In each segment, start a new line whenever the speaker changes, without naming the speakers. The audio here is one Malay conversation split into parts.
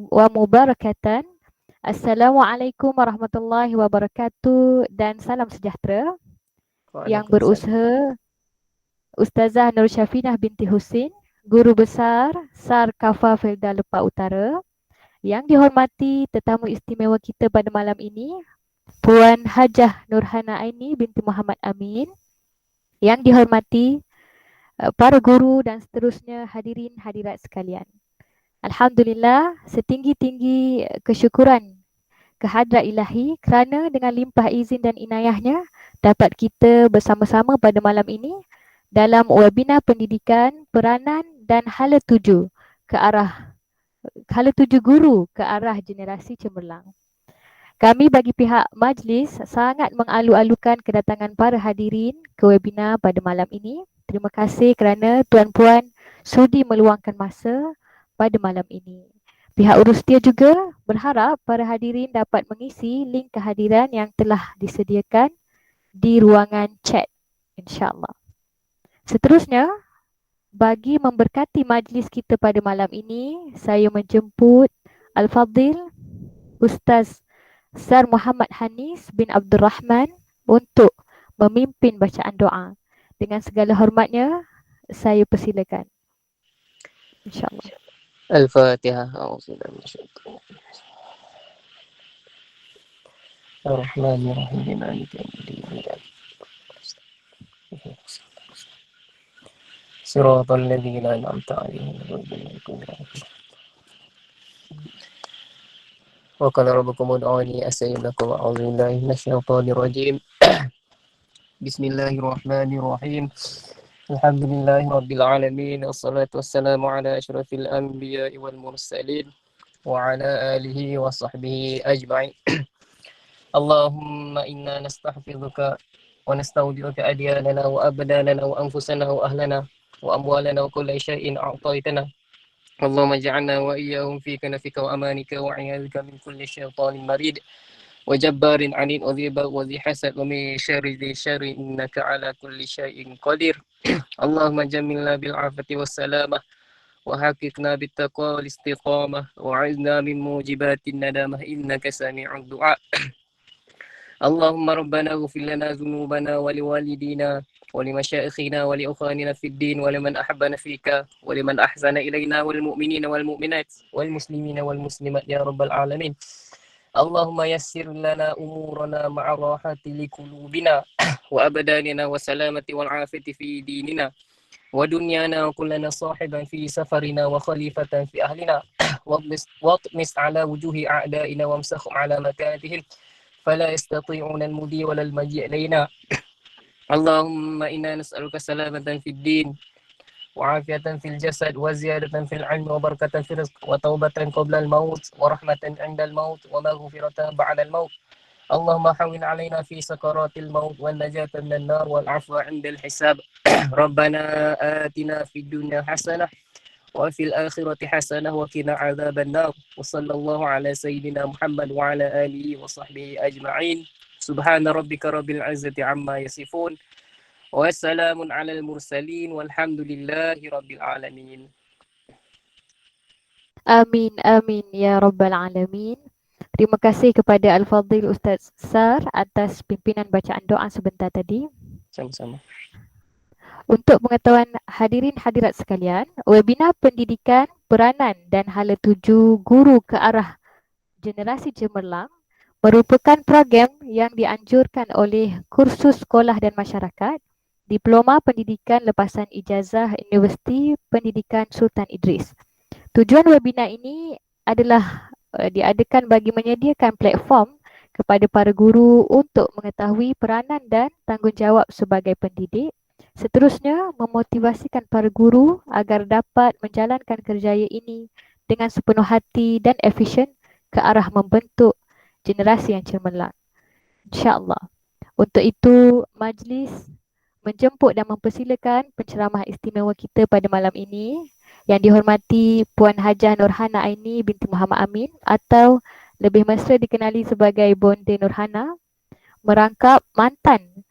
wa mubarakatan. Assalamualaikum warahmatullahi wabarakatuh dan salam sejahtera. Yang
Waalaikumsalam.
berusaha Ustazah Nur Syafinah binti Husin, Guru Besar SAR Kafa Felda Lepak Utara. Yang dihormati tetamu istimewa kita pada malam ini, Puan Hajah Nurhana Aini binti Muhammad Amin. Yang dihormati para guru dan seterusnya hadirin hadirat sekalian. Alhamdulillah, setinggi-tinggi kesyukuran kehadrat ilahi kerana dengan limpah izin dan inayahnya dapat kita bersama-sama pada malam ini dalam webinar pendidikan peranan dan hala tuju guru ke arah generasi cemerlang. Kami bagi pihak majlis sangat mengalu-alukan kedatangan para hadirin ke webinar pada malam ini. Terima kasih kerana tuan-puan sudi meluangkan masa pada malam ini. Pihak Urustia juga berharap para hadirin dapat mengisi link kehadiran yang telah disediakan di ruangan chat, insya-Allah. Seterusnya, bagi memberkati majlis kita pada malam ini, saya menjemput Al-Fadhil Ustaz Sar Muhammad Hanis bin Abdul Rahman untuk memimpin bacaan doa. Dengan segala hormatnya, saya persilakan. InsyaAllah.
Al-Fatihah. A'udzubillahi Ar-Rahmanir-Rahim. Maliki yaumiddin. Siratal ladzina an'amta 'alaihim ghairil maghdubi 'alaihim. Wa qala rabbukum ud'uni astajib lakum. A'udzu billahi minasyaitonir rajim. Bismillahirrahmanirrahim. Alhamdulillahi rabbil alamin. Wassalatu wassalamu ala asyrafil anbiya'i wal mursalin wa ala alihi wa sahbihi ajma'in. Allahumma inna nastahfizuka wa nastaudi'uka adyanana wa abdanana wa anfusana wa ahlana wa amwalana wa kulla syai'in a'taitana. Allahumma ja'alna wa iyyahum fi kanafika wa amanika wa 'iyadika min kulli syaitanin marid wa jabbarin 'anid wa dhi hasad wa min syarri dhi syarri innaka 'ala kulli syai'in qadir. Allahumma jammilna bil 'afati was salamah wa haqiqna bit taqwa wal istiqamah wa 'izna min mujibatin nadamah innaka sami'ud du'a. Allahumma rabbana ighfir lana dhunubana wa liwalidina wa limasyayikhina wa liukhwanina fid din wa liman ahabbana fika wa liman ahsana ilaina wal mu'minina wal mu'minat wal muslimina wal muslimat ya rabbal alamin. Allahumma yassir lana umurana ma'a rahati liqulubina wa abdanina wa salamati wal afiyati fi dinina wa dunyana wa kullana sahiban fi safarina wa khalifatan fi ahlina watmis ala wujuhi a'daina wamsakhum ala makanatihim فلا يستطيعون المضي ولا المجيء إلينا. اللهم إنا نسألك سلامة في الدين وعافية في الجسد وزيادة في العلم وبركة في الرزق وتوبة قبل الموت ورحمة عند الموت ومغفرة بعد الموت. اللهم حول علينا في سكرات الموت والنجاة من النار والعفو عند الحساب. ربنا آتنا في الدنيا حسنة وفي الآخرة حسنة وقنا عذاب النار. وصلى الله على سيدنا محمد وعلى آله وصحبه أجمعين. سبحان ربك رب العزة عما يصفون والسلام على المرسلين والحمد لله رب العالمين.
Amin, amin ya Rabbal Alamin. Terima kasih kepada Al-Fadhil Ustaz Sar atas pimpinan bacaan doa sebentar tadi.
Sama-sama.
Untuk pengetahuan hadirin hadirat sekalian, webinar pendidikan peranan dan hala tuju guru ke arah generasi cemerlang merupakan program yang dianjurkan oleh Kursus Sekolah dan Masyarakat Diploma Pendidikan Lepasan Ijazah Universiti Pendidikan Sultan Idris. Tujuan webinar ini adalah diadakan bagi menyediakan platform kepada para guru untuk mengetahui peranan dan tanggungjawab sebagai pendidik. Seterusnya, memotivasikan para guru agar dapat menjalankan kerjaya ini dengan sepenuh hati dan efisien ke arah membentuk generasi yang cemerlang. InsyaAllah. Untuk itu, majlis menjemput dan mempersilakan penceramah istimewa kita pada malam ini yang dihormati Puan Hajah Nurhana Aini binti Muhammad Amin atau lebih mesra dikenali sebagai Bonda Nurhana, merangkap mantan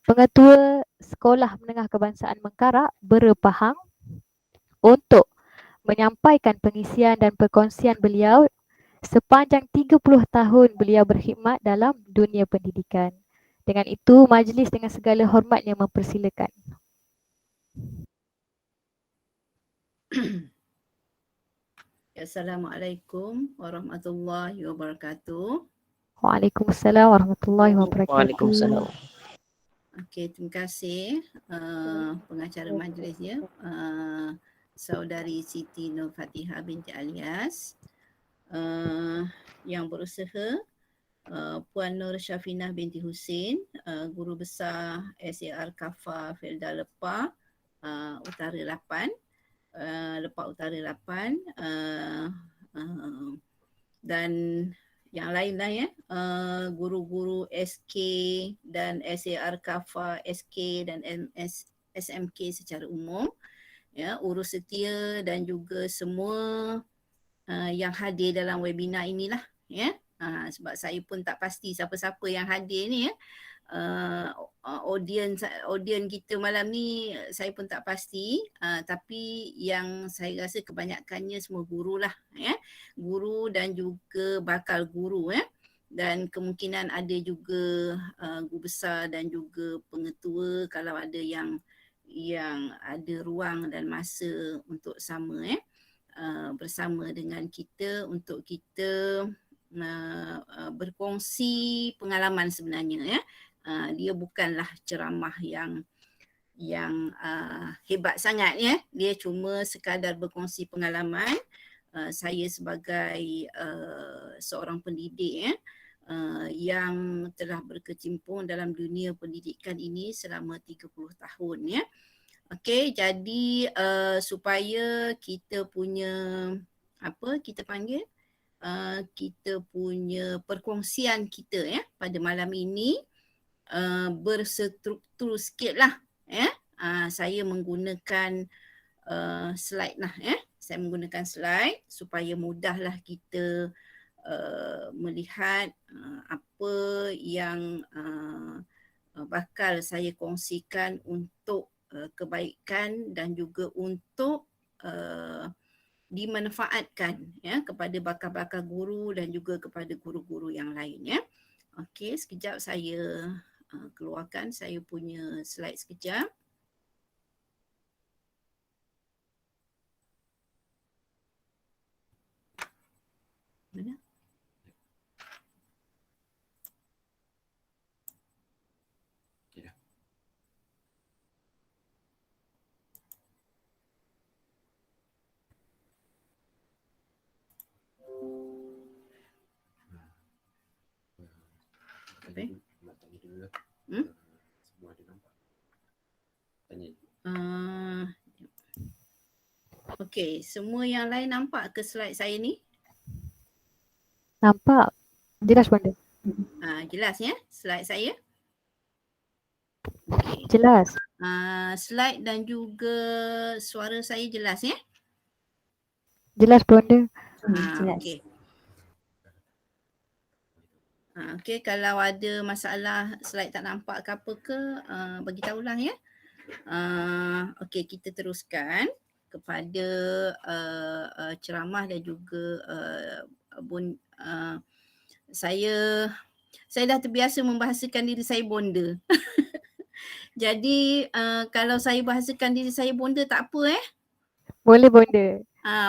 Pengetua Sekolah Menengah Kebangsaan Mengkarak Bera Pahang untuk menyampaikan pengisian dan perkongsian beliau sepanjang 30 tahun beliau berkhidmat dalam dunia pendidikan. Dengan itu, majlis dengan segala hormatnya mempersilakan.
Assalamualaikum warahmatullahi wabarakatuh.
Waalaikumsalam warahmatullahi wabarakatuh.
Waalaikumsalam.
Okey, terima kasih pengacara majlis ya, saudari Siti Nur Fatihah binti Alias, yang berusaha Puan Nur Syafinah binti Husin, Guru Besar SAR Kafa Felda Lepa Utara 8, Lepak Utara 8, dan yang lain lah ya, guru-guru SK dan SAR Kafa SK dan SMK secara umum, ya, urus setia dan juga semua yang hadir dalam webinar inilah, ya. Sebab saya pun tak pasti siapa-siapa yang hadir ni ya. Audience kita malam ni saya pun tak pasti, tapi yang saya rasa kebanyakannya semua guru lah, ya, guru dan juga bakal guru, ya, dan kemungkinan ada juga guru besar dan juga pengetua kalau ada yang ada ruang dan masa untuk sama, ya, bersama dengan kita untuk kita berkongsi pengalaman sebenarnya, ya. Dia bukanlah ceramah yang hebat sangat, ya. Dia cuma sekadar berkongsi pengalaman saya sebagai seorang pendidik, ya, yang telah berkecimpung dalam dunia pendidikan ini selama 30 tahun, ya. Okey, jadi supaya kita punya kita panggil kita punya perkongsian kita, ya, pada malam ini berstruktur sikit lah, ya. Saya menggunakan slide lah, ya. Saya menggunakan slide supaya mudahlah kita melihat apa yang bakal saya kongsikan untuk kebaikan dan juga untuk dimanfaatkan, ya, kepada bakal-bakal guru dan juga kepada guru-guru yang lain, ya. Okey, sekejap saya keluarkan saya punya slide sekejap. Mana? Okey, semua yang lain nampak ke slide saya ni?
Nampak? Jelas benda?
Jelas ya slide saya? Okey.
Jelas.
Slide dan juga suara saya jelas ya?
Jelas benda?
Jelas. Okey. Okey, kalau ada masalah slide tak nampak ke apa ke, bagi tahulah ya. Okey, kita teruskan kepada ceramah dan juga saya dah terbiasa membahasakan diri saya bonda. Jadi kalau saya bahasakan diri saya bonda tak apa
Boleh bonda.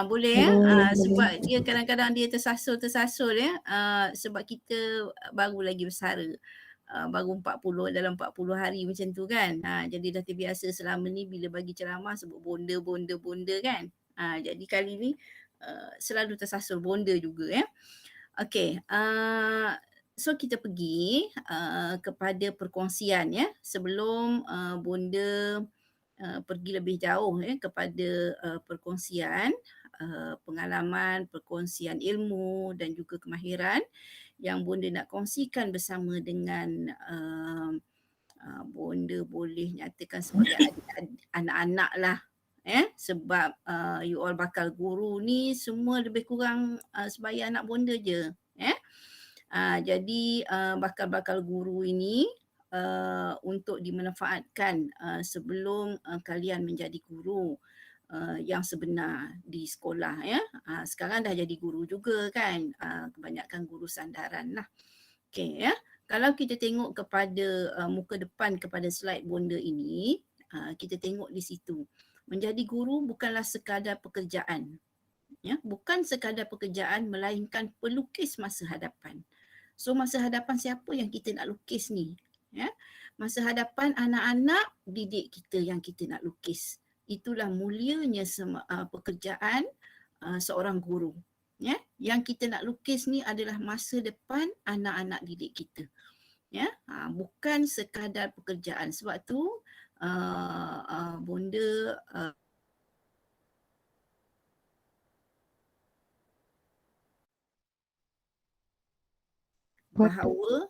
Boleh ya. Sebab dia kadang-kadang dia tersasul ya. Sebab kita baru lagi bersara. Baru 40 dalam 40 hari macam tu kan. Jadi dah terbiasa selama ni bila bagi ceramah sebut bonda kan. Jadi kali ni selalu tersasul bonda juga ya. Okey. So kita pergi kepada perkongsian ya. Sebelum bonda pergi lebih jauh kepada perkongsian pengalaman, perkongsian ilmu dan juga kemahiran yang bonda nak kongsikan bersama dengan bonda boleh nyatakan sebagai anak-anak lah, sebab you all bakal guru ni semua lebih kurang sebaya anak bonda je, jadi bakal-bakal guru ini untuk dimanfaatkan sebelum kalian menjadi guru. yang sebenar di sekolah ya. Sekarang dah jadi guru juga kan. Kebanyakan guru sandaran lah. Okey ya. Kalau kita tengok kepada muka depan kepada slide bonda ini, kita tengok di situ. Menjadi guru bukanlah sekadar pekerjaan. Ya, bukan sekadar pekerjaan melainkan pelukis masa hadapan. So masa hadapan siapa yang kita nak lukis ni? Ya. Masa hadapan anak-anak didik kita yang kita nak lukis. Itulah mulianya pekerjaan seorang guru. Ya, yang kita nak lukis ni adalah masa depan anak-anak didik kita. Ya, bukan sekadar pekerjaan. Sebab tu bonda bahawa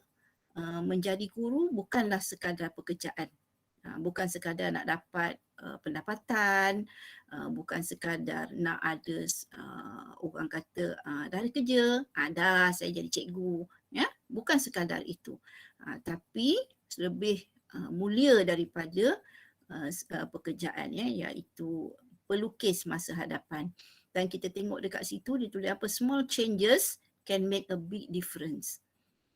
menjadi guru bukanlah sekadar pekerjaan. Bukan sekadar nak dapat pendapatan, bukan sekadar nak ada orang kata dah ada kerja, dah saya jadi cikgu, ya, bukan sekadar itu. Tapi lebih mulia daripada pekerjaan, ya, iaitu pelukis masa hadapan. Dan kita tengok dekat situ dia tulis apa, small changes can make a big difference.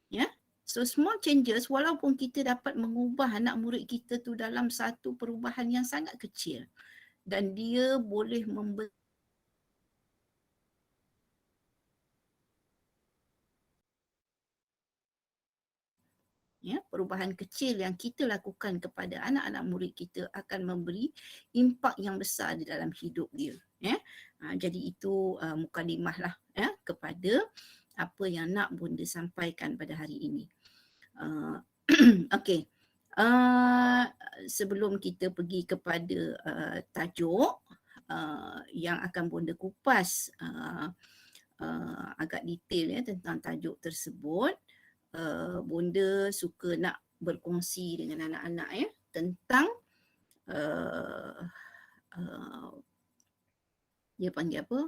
Ya. So small changes walaupun kita dapat mengubah anak murid kita tu dalam satu perubahan yang sangat kecil dan dia boleh ya, perubahan kecil yang kita lakukan kepada anak-anak murid kita akan memberi impak yang besar di dalam hidup dia, ya. Jadi itu mukadimah lah, ya, kepada apa yang nak bonda sampaikan pada hari ini. Okey. Sebelum kita pergi kepada tajuk yang akan bonda kupas agak detail ya tentang tajuk tersebut, bonda suka nak berkongsi dengan anak-anak ya tentang dia panggil apa,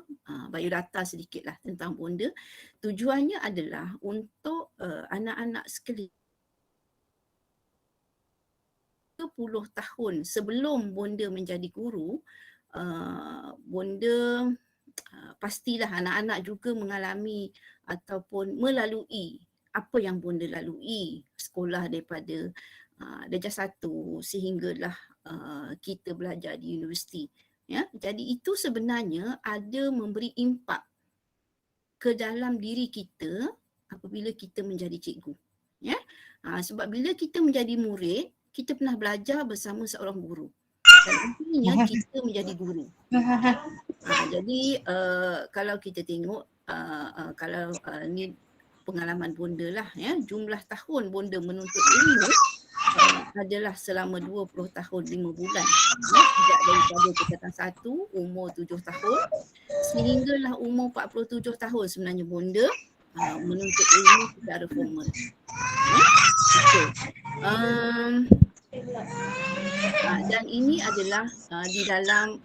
biodata sedikit lah tentang bonda. Tujuannya adalah untuk anak-anak sekalian 30 tahun sebelum bonda menjadi guru, bonda pastilah anak-anak juga mengalami ataupun melalui apa yang bonda lalui sekolah daripada darjah 1 sehinggalah kita belajar di universiti. Ya, jadi itu sebenarnya ada memberi impak ke dalam diri kita apabila kita menjadi cikgu. Ya, sebab bila kita menjadi murid, kita pernah belajar bersama seorang guru. Dan akhirnya kita menjadi guru. Jadi kalau kita tengok kalau ni pengalaman bonda lah ya, jumlah tahun bonda menuntut ilmu adalah selama 20 tahun 5 bulan. Ya, sejak daripada tingkatan 1 umur 7 tahun sehinggalah umur 47 tahun sebenarnya bonda menuntut ilmu secara formal. Ya. Okay. Dan ini adalah di dalam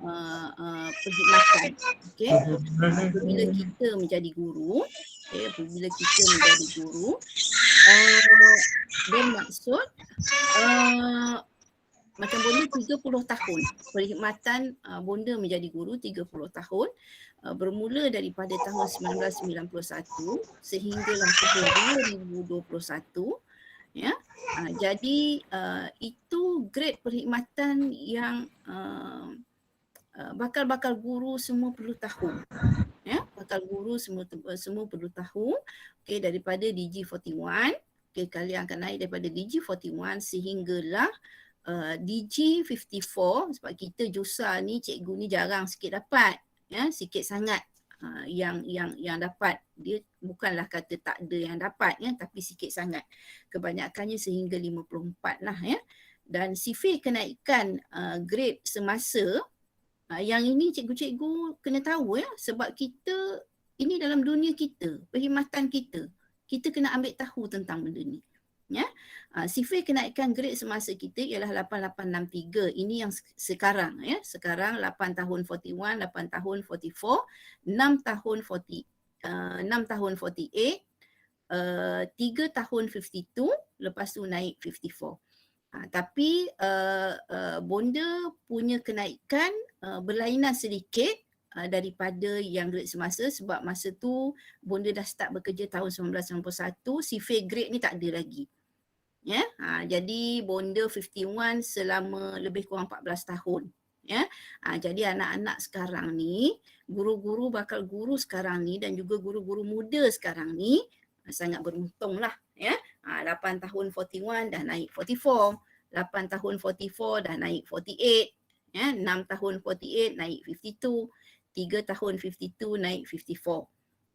perkhidmatan. Okay. Apabila kita menjadi guru, apabila kita menjadi guru, bermaksud macam bonda 30 tahun. Perkhidmatan bonda menjadi guru 30 tahun. Bermula daripada tahun 1991 sehinggalah tahun 2021. Ya, jadi itu grade perkhidmatan yang bakal guru semua perlu tahu. Ya, bakal guru semua perlu tahu. Okey, daripada DG41, okey, kalian akan naik daripada DG41 sehinggalah DG54 sebab kita JUSA ni cikgu ni jarang sikit dapat. Ya, sikit sangat. Yang dapat, dia bukanlah kata tak ada yang dapat ya, tapi sikit sangat. Kebanyakannya sehingga 54 lah ya. Dan sifir kenaikan grade semasa yang ini cikgu-cikgu kena tahu ya, sebab kita ini dalam dunia kita, perkhidmatan kita kena ambil tahu tentang benda ni. Ya. Sifir kenaikan grade semasa kita ialah 8863. Ini yang sekarang ya. Sekarang 8 tahun 41, 8 tahun 44, 6 tahun 48, 3 tahun 52, lepas tu naik 54. Tapi bonda punya kenaikan berlainan sedikit daripada yang grade semasa, sebab masa tu bonda dah start bekerja tahun 1991, sifir grade ni tak ada lagi. Ya, jadi bonda 51 selama lebih kurang 14 tahun. Ya, jadi anak-anak sekarang ni, guru-guru bakal guru sekarang ni dan juga guru-guru muda sekarang ni sangat beruntung lah. Ya, 8 tahun 41 dah naik 44, 8 tahun 44 dah naik 48, ya, 6 tahun 48 naik 52, 3 tahun 52 naik 54.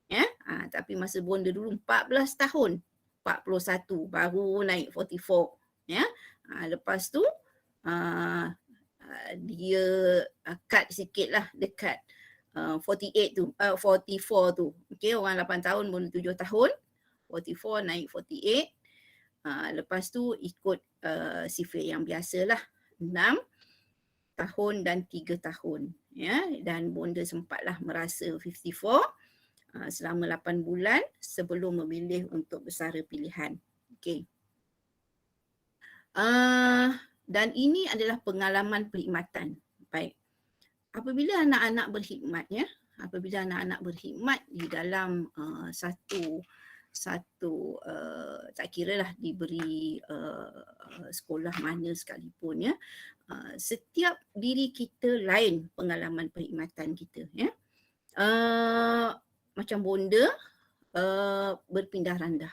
Ya, tapi masa bonda dulu 14 tahun 41 baru naik 44, ya. Lepas tu dia cut sikit lah dekat 48 tu, 44 tu. Okay, orang 8 tahun bonda 7 tahun, 44 naik 48. Lepas tu ikut sifir yang biasalah, 6 tahun dan 3 tahun. Ya, dan bonda sempatlah merasa 54 selama 8 bulan sebelum memilih untuk bersara pilihan. Okey. Dan ini adalah pengalaman perkhidmatan. Baik. Apabila anak-anak berkhidmat, ya, apabila anak-anak berkhidmat di dalam satu tak kiralah diberi sekolah mana sekalipun, ya, setiap diri kita lain pengalaman perkhidmatan kita, ya. Macam bonda berpindah randah.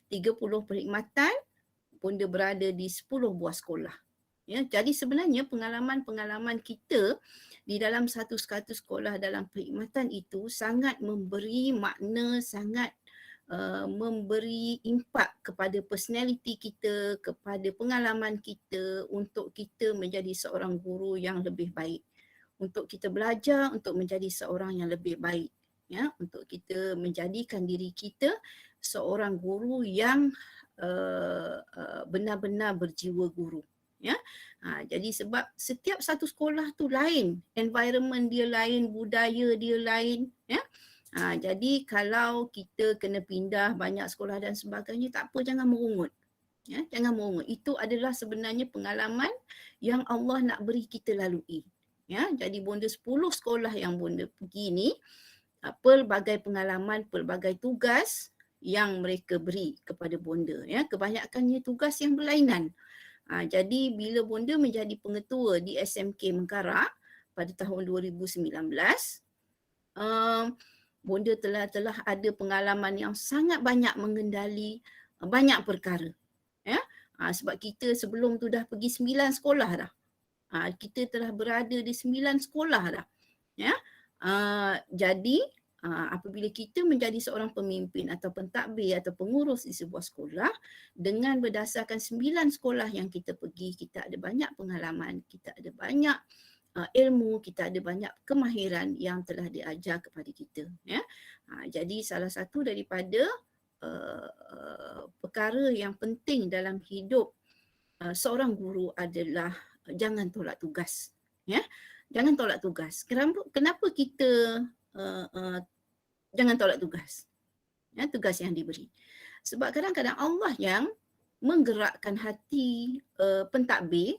30 perkhidmatan, bonda berada di 10 buah sekolah. Ya, jadi sebenarnya pengalaman-pengalaman kita di dalam satu sekolah dalam perkhidmatan itu sangat memberi makna, sangat memberi impak kepada personality kita, kepada pengalaman kita untuk kita menjadi seorang guru yang lebih baik. Untuk kita belajar untuk menjadi seorang yang lebih baik, ya, untuk kita menjadikan diri kita seorang guru yang benar-benar berjiwa guru, ya. Jadi sebab setiap satu sekolah tu lain, environment dia lain, budaya dia lain, ya. Jadi kalau kita kena pindah banyak sekolah dan sebagainya, tak apa, jangan merungut. Ya, jangan merungut. Itu adalah sebenarnya pengalaman yang Allah nak beri kita lalui. Ya, jadi bonda 10 sekolah yang bonda pergi ni, pelbagai pengalaman, pelbagai tugas yang mereka beri kepada bonda, ya. Kebanyakannya tugas yang berlainan. Jadi bila bonda menjadi pengetua di SMK Mengkarak pada tahun 2019, bonda telah ada pengalaman yang sangat banyak mengendali banyak perkara, ya. Sebab kita sebelum tu dah pergi 9 sekolah dah. Kita telah berada di 9 sekolah dah, ya. Jadi apabila kita menjadi seorang pemimpin atau pentadbir atau pengurus di sebuah sekolah, dengan berdasarkan 9 sekolah yang kita pergi, kita ada banyak pengalaman, kita ada banyak ilmu, kita ada banyak kemahiran yang telah diajar kepada kita, ya. Jadi salah satu daripada perkara yang penting dalam hidup seorang guru adalah jangan tolak tugas, ya. Jangan tolak tugas. Kenapa kita jangan tolak tugas? Ya, tugas yang diberi. Sebab kadang-kadang Allah yang menggerakkan hati pentadbir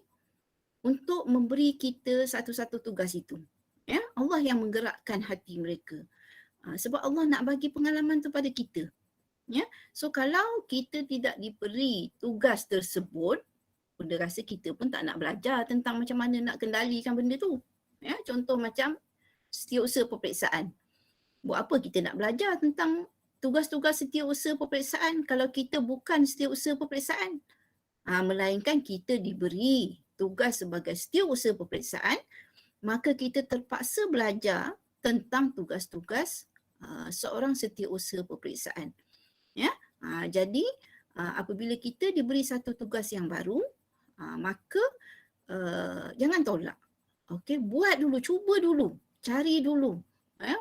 untuk memberi kita satu-satu tugas itu. Ya, Allah yang menggerakkan hati mereka. Sebab Allah nak bagi pengalaman tu pada kita. Ya. So kalau kita tidak diberi tugas tersebut, bonda rasa kita pun tak nak belajar tentang macam mana nak kendalikan benda tu. Ya, contoh macam setiausaha peperiksaan. Buat apa kita nak belajar tentang tugas-tugas setiausaha peperiksaan kalau kita bukan setiausaha peperiksaan? Melainkan kita diberi tugas sebagai setiausaha peperiksaan, maka kita terpaksa belajar tentang tugas-tugas seorang setiausaha peperiksaan. Ya, jadi apabila kita diberi satu tugas yang baru, maka jangan tolak. Okey, buat dulu, cuba dulu, cari dulu, ya,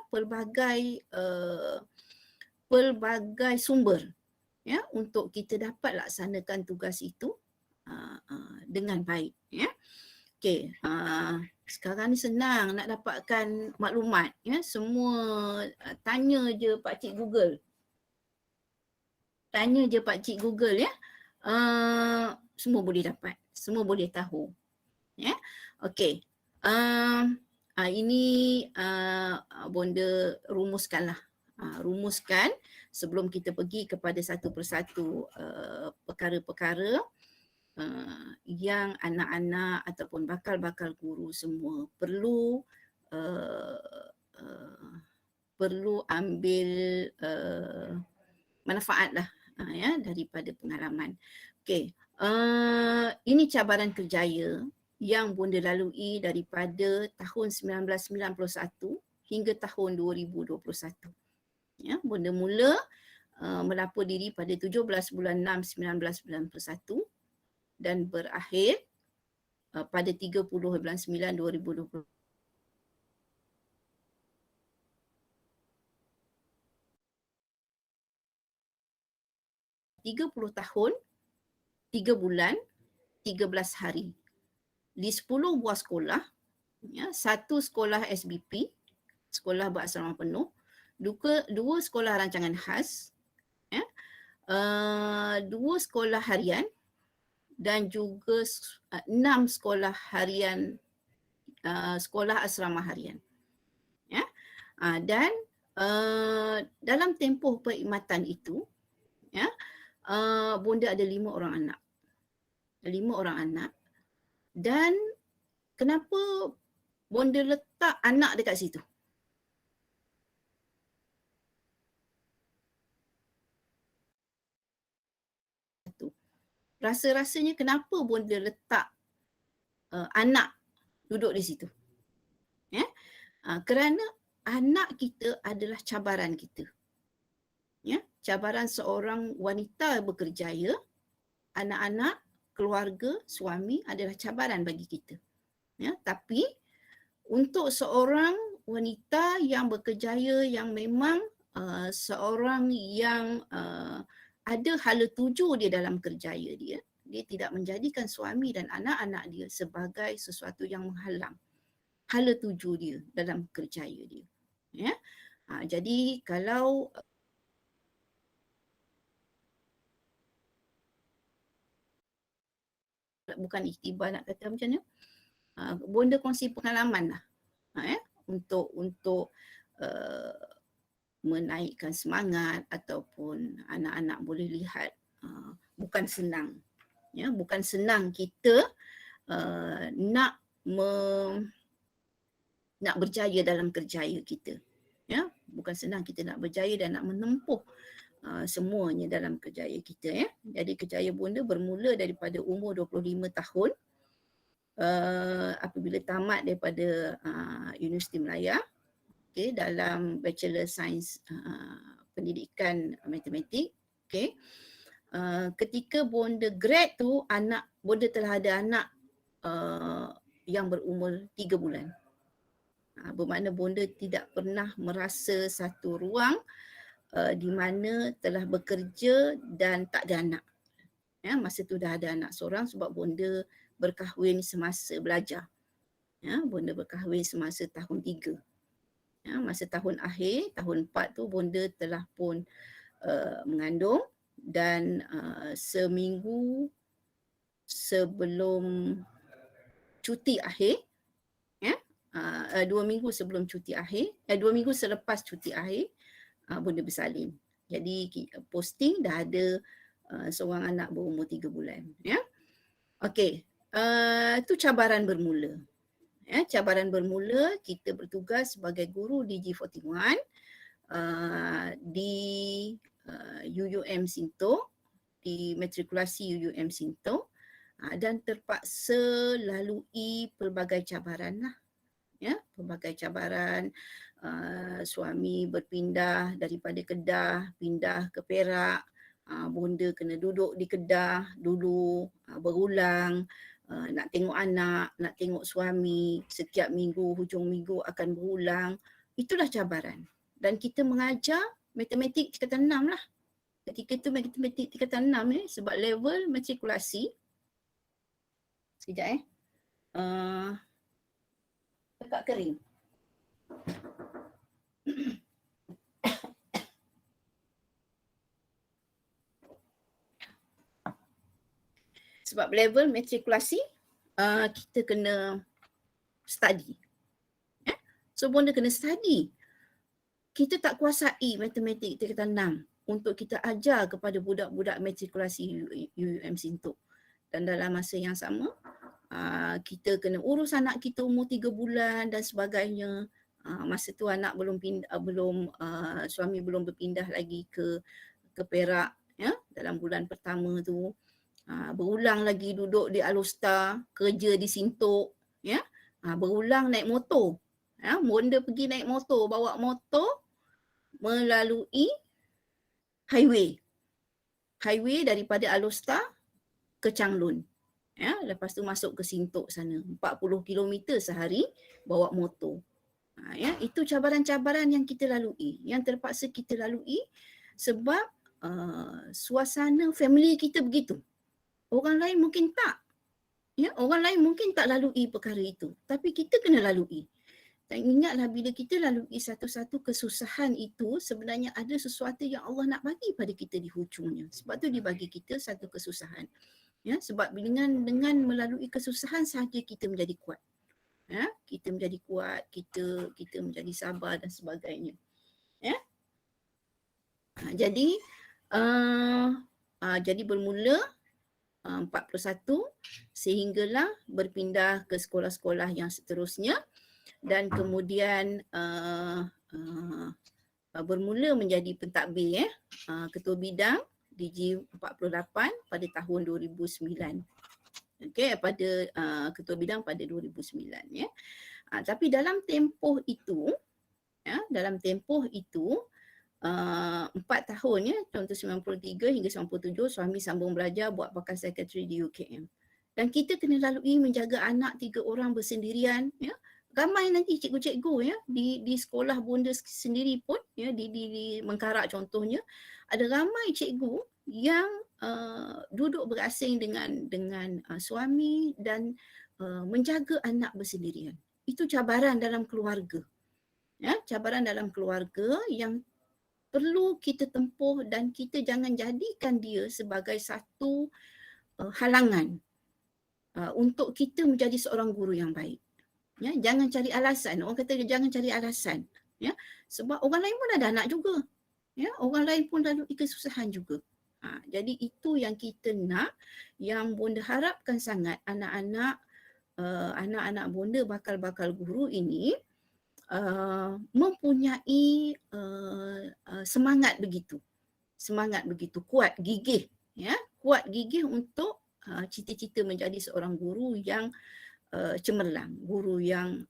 pelbagai sumber, ya, untuk kita dapat laksanakan tugas itu dengan baik, ya. Okey, sekarang ni senang nak dapatkan maklumat, ya. Semua tanya je Pak Cik Google. Tanya je Pak Cik Google, ya. Semua boleh dapat, semua boleh tahu. Ya. Okey. Ini bonda rumuskanlah. Rumuskan sebelum kita pergi kepada satu persatu perkara-perkara yang anak-anak ataupun bakal-bakal guru semua perlu perlu ambil manfaat lah ya, daripada pengalaman. Okey, ini cabaran kerjaya yang bonda lalui daripada tahun 1991 hingga tahun 2021. Ya, bonda mula melapor diri pada 17 bulan 6 1991 dan berakhir pada 30 bulan 9 2020. 30 tahun, 3 bulan, 13 hari. Di 10 buah sekolah, ya, satu sekolah SBP, sekolah berasrama penuh, dua sekolah rancangan khas, ya, 2 sekolah harian dan juga 6 sekolah harian, sekolah asrama harian. Ya. Dan dalam tempoh perkhidmatan itu, ya, bonda ada 5 orang anak. 5 orang anak. Dan kenapa bonda letak anak dekat situ? Rasa-rasanya kenapa bonda letak anak duduk di situ? Ya? Kerana anak kita adalah cabaran kita. Ya? Cabaran seorang wanita berkerjaya, anak-anak, keluarga, suami adalah cabaran bagi kita. Ya? Tapi untuk seorang wanita yang berkerjaya, yang memang seorang yang ada hala tuju dia dalam kerjaya dia, dia tidak menjadikan suami dan anak-anak dia sebagai sesuatu yang menghalang hala tuju dia dalam kerjaya dia. Ya? Jadi kalau bukan iktibar nak kata macam mana, bonda kongsi pengalaman lah, ya, untuk menaikkan semangat ataupun anak-anak boleh lihat bukan senang, ya, bukan senang kita nak berjaya dalam kerjaya kita, ya, bukan senang kita nak berjaya dan nak menempuh semuanya dalam kerjaya kita, ya. Jadi kerjaya bonda bermula daripada umur 25 tahun apabila tamat daripada Universiti Melaya, okay, dalam Bachelor Sains Pendidikan Matematik. Okay. Ketika bonda grad tu, bonda telah ada anak yang berumur 3 bulan. Bermakna bonda tidak pernah merasa satu ruang di mana telah bekerja dan tak ada anak. Ya, masa tu dah ada anak seorang sebab bonda berkahwin semasa belajar. Ya, bonda berkahwin semasa tahun 3. Ya, masa tahun akhir, tahun 4 tu bonda telah pun mengandung dan seminggu sebelum cuti akhir, ya, 2 minggu sebelum cuti akhir, 2 minggu selepas cuti akhir, bonda bersalin. Jadi posting dah ada seorang anak berumur 3 bulan. Ya. Okey, itu cabaran bermula. Ya, cabaran bermula kita bertugas sebagai guru di G41 di UUM Sinto, di matrikulasi UUM Sinto, dan terpaksa lalui pelbagai cabaran lah. Ya, pelbagai cabaran. Suami berpindah daripada Kedah, pindah ke Perak. Bonda kena duduk di Kedah dulu berulang, nak tengok anak, nak tengok suami, setiap minggu, hujung minggu akan berulang. Itulah cabaran. Dan kita mengajar matematik tingkatan 6 lah. Ketika itu matematik tingkatan 6 sebab level matrikulasi. Sekejap tekak kering. Sebab level matrikulasi kita kena study. So bonda kena study. Kita tak kuasai matematik tingkatan 6 untuk kita ajar kepada budak-budak matrikulasi UUM Sintok. Dan dalam masa yang sama, kita kena urus anak kita umur 3 bulan dan sebagainya. Masa tu anak suami belum berpindah lagi ke Perak, ya, dalam bulan pertama tu. Berulang lagi duduk di Alostar, kerja di Sintok, ya. Berulang naik motor. Ya, bonda pergi naik motor, bawa motor melalui highway daripada Alostar ke Changlun. Ya, lepas tu masuk ke Sintok sana, 40 km sehari bawa motor. Ya, itu cabaran-cabaran yang kita lalui, yang terpaksa kita lalui sebab suasana family kita begitu. Orang lain mungkin tak. Ya, orang lain mungkin tak lalui perkara itu, tapi kita kena lalui. Dan ingatlah bila kita lalui satu-satu kesusahan itu, sebenarnya ada sesuatu yang Allah nak bagi pada kita di hujungnya. Sebab tu dia bagi kita satu kesusahan. Ya, sebab dengan melalui kesusahan sahaja kita menjadi kuat. Ya, kita menjadi kuat, kita menjadi sabar dan sebagainya. Ya. Jadi bermula 41 sehinggalah berpindah ke sekolah-sekolah yang seterusnya. Dan kemudian bermula menjadi pentadbir ketua bidang DG 48 pada tahun 2009. Okey, pada ketua bidang pada 2009, ya. Tapi dalam tempoh itu 4 tahun, ya, tahun 93 hingga 97 suami sambung belajar buat pakar sekretari di UKM. Dan kita kena lalui menjaga anak 3 orang bersendirian, ya. Ramai nanti cikgu-cikgu, ya, di sekolah bonda sendiri pun, ya, di Mengkarak contohnya, ada ramai cikgu yang duduk berasing dengan suami dan menjaga anak bersendirian. Itu cabaran dalam keluarga. Ya, cabaran dalam keluarga yang perlu kita tempuh dan kita jangan jadikan dia sebagai satu halangan untuk kita menjadi seorang guru yang baik. Ya, jangan cari alasan. Orang kata jangan cari alasan. Ya, sebab orang lain pun ada anak juga. Ya, orang lain pun lalui kesusahan juga. Jadi itu yang kita nak, yang bonda harapkan sangat anak-anak bonda bakal guru ini mempunyai semangat begitu kuat gigih, ya, kuat gigih untuk cita-cita menjadi seorang guru yang cemerlang, guru yang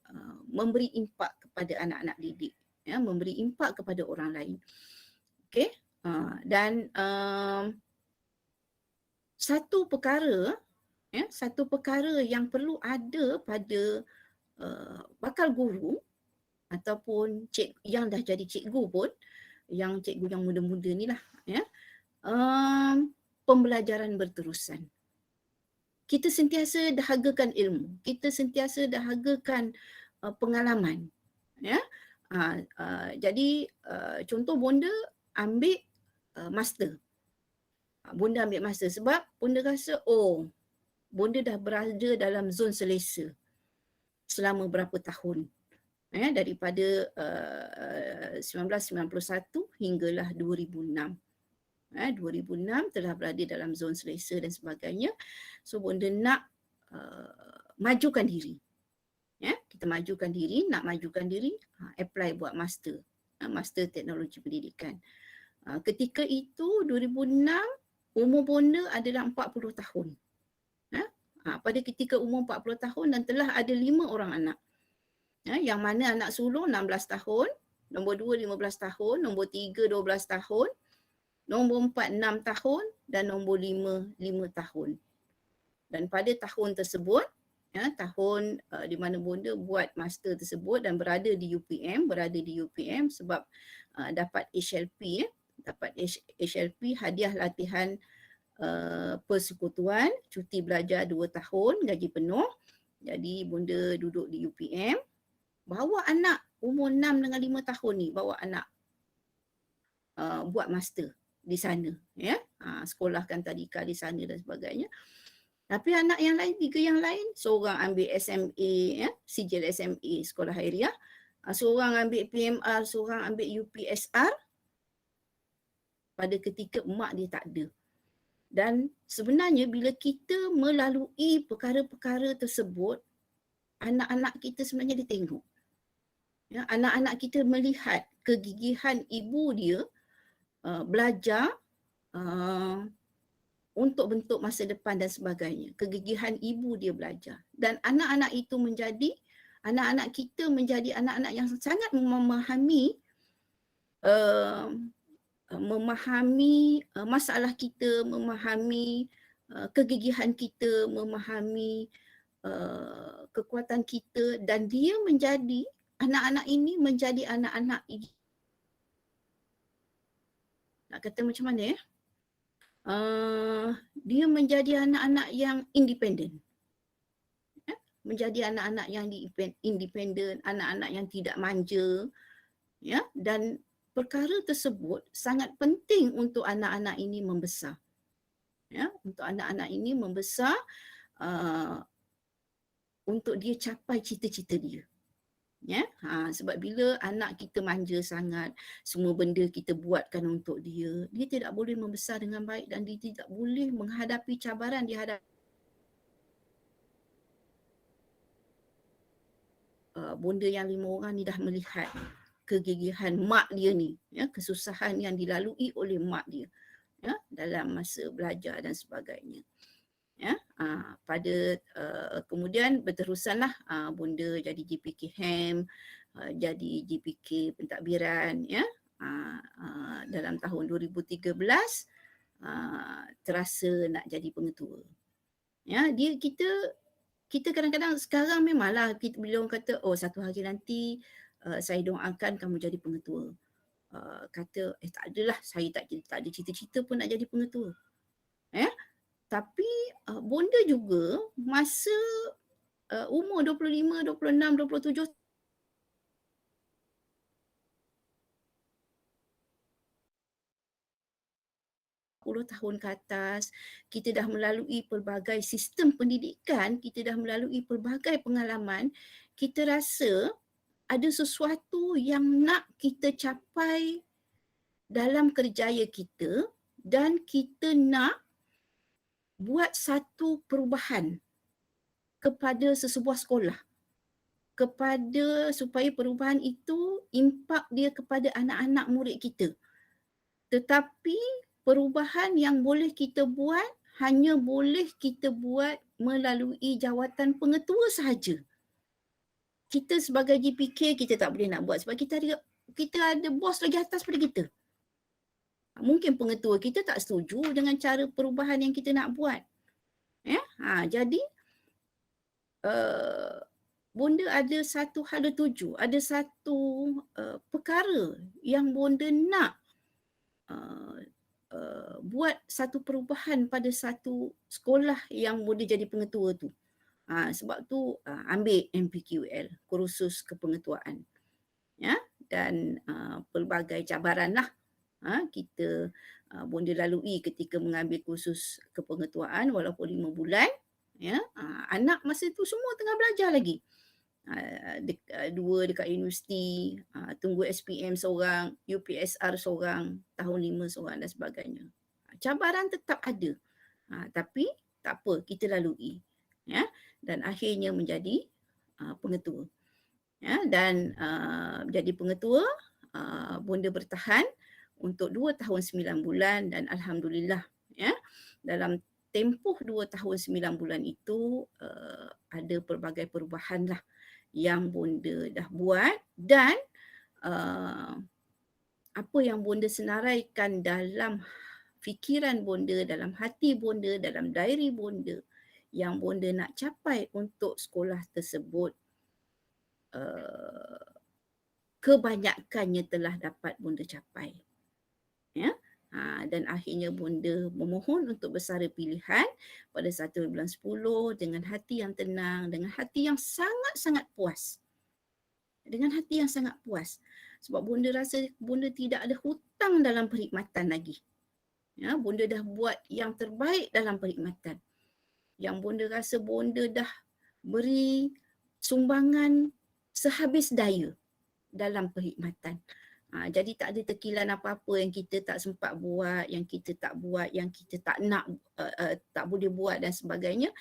memberi impak kepada anak-anak didik, ya, memberi impak kepada orang lain. Okey, dan satu perkara yang perlu ada pada bakal guru ataupun yang dah jadi cikgu pun, yang cikgu yang muda-muda ni lah, ya, pembelajaran berterusan. Kita sentiasa dahagakan ilmu, kita sentiasa dahagakan pengalaman, ya. Jadi contoh bonda ambil master. Bonda ambil master sebab bonda rasa bonda dah berada dalam zon selesa selama berapa tahun, ya, daripada 1991 hinggalah 2006. 2006 telah berada dalam zon selesa dan sebagainya. So bonda nak majukan diri. Ya, kita majukan diri, apply buat master, master teknologi pendidikan. Ketika itu 2006 umur bonda adalah 40 tahun. Pada ketika umur 40 tahun dan telah ada 5 orang anak. Yang mana anak sulung 16 tahun, nombor 2 15 tahun, nombor 3 12 tahun, nombor 4 6 tahun dan nombor 5 5 tahun. Dan pada tahun tersebut, ya, tahun di mana bonda buat master tersebut dan berada di UPM sebab dapat HLP, hadiah latihan persekutuan, cuti belajar 2 tahun, gaji penuh. Jadi bonda duduk di UPM, bawa anak umur 6 dengan 5 tahun ni, bawa anak buat master di sana, ya. Sekolahkan tadika di sana dan sebagainya. Tapi anak yang lain, 3 yang lain, seorang ambil SMA, sijil SMA sekolah hariah, seorang ambil PMR, seorang ambil UPSR. Pada ketika mak dia tak ada. Dan sebenarnya bila kita melalui perkara-perkara tersebut, anak-anak kita sebenarnya dia tengok. Ya, anak-anak kita melihat kegigihan ibu dia belajar untuk bentuk masa depan dan sebagainya. Kegigihan ibu dia belajar. Dan anak-anak itu menjadi, anak-anak kita menjadi anak-anak yang sangat memahami masalah kita, memahami kegigihan kita, memahami kekuatan kita, dan dia menjadi, anak-anak ini menjadi anak-anak, nak kata macam mana ya, dia menjadi anak-anak yang independen. Menjadi anak-anak yang independen, anak-anak yang tidak manja, ya, dan perkara tersebut sangat penting untuk anak-anak ini membesar. Ya, untuk anak-anak ini membesar untuk dia capai cita-cita dia. Ya, sebab bila anak kita manja sangat, semua benda kita buatkan untuk dia, dia tidak boleh membesar dengan baik dan dia tidak boleh menghadapi cabaran di hadapan bonda yang 5 orang ni dah melihat kegigihan mak dia ni, ya, kesusahan yang dilalui oleh mak dia, ya, dalam masa belajar dan sebagainya. Ya, pada kemudian berterusanlah bonda jadi GPK HAM, jadi GPK pentadbiran, ya. Dalam tahun 2013 terasa nak jadi pengetua. Ya, kita kadang-kadang sekarang memanglah kita bila orang kata satu hari nanti saya doakan kamu jadi pengetua. Kata tak adalah, saya tak ada cita-cita pun nak jadi pengetua. Ya. Tapi bonda juga masa umur 25, 26, 27 tahun ke atas, kita dah melalui pelbagai sistem pendidikan, kita dah melalui pelbagai pengalaman, kita rasa ada sesuatu yang nak kita capai dalam kerjaya kita dan kita nak buat satu perubahan kepada sesebuah sekolah, kepada supaya perubahan itu impak dia kepada anak-anak murid kita. Tetapi perubahan yang boleh kita buat hanya boleh kita buat melalui jawatan pengetua sahaja. Kita sebagai GPK kita tak boleh nak buat sebab kita ada bos lagi atas pada kita. Mungkin pengetua kita tak setuju dengan cara perubahan yang kita nak buat. Ya? Jadi bonda ada satu hala tuju, ada satu perkara yang bonda nak buat satu perubahan pada satu sekolah yang bonda jadi pengetua tu. Sebab tu ambil MPQL, kursus kepengetuaan. Ya, dan pelbagai cabaran lah kita bonda lalui ketika mengambil kursus kepengetuaan walaupun 5 bulan. Ya, anak masa tu semua tengah belajar lagi. 2 dekat universiti, tunggu SPM seorang, UPSR seorang, tahun 5 seorang dan sebagainya. Cabaran tetap ada. Tapi tak apa, kita lalui. Ya, dan akhirnya menjadi pengetua. Ya, dan jadi pengetua, bonda bertahan untuk 2 tahun 9 bulan dan alhamdulillah, ya, dalam tempoh 2 tahun 9 bulan itu ada pelbagai perubahan lah yang bonda dah buat dan apa yang bonda senaraikan dalam fikiran bonda, dalam hati bonda, dalam diary bonda yang bonda nak capai untuk sekolah tersebut, kebanyakannya telah dapat bonda capai. Ya. Dan akhirnya bonda memohon untuk bersara pilihan pada 1 bulan 10 dengan hati yang tenang, dengan hati yang sangat-sangat puas. Dengan hati yang sangat puas. Sebab bonda rasa bonda tidak ada hutang dalam perkhidmatan lagi. Ya, bonda dah buat yang terbaik dalam perkhidmatan. yang bonda rasa bonda dah beri sumbangan sehabis daya dalam perkhidmatan. Jadi tak ada terkilan apa-apa yang kita tak sempat buat, yang kita tak buat, yang kita tak nak, tak boleh buat dan sebagainya.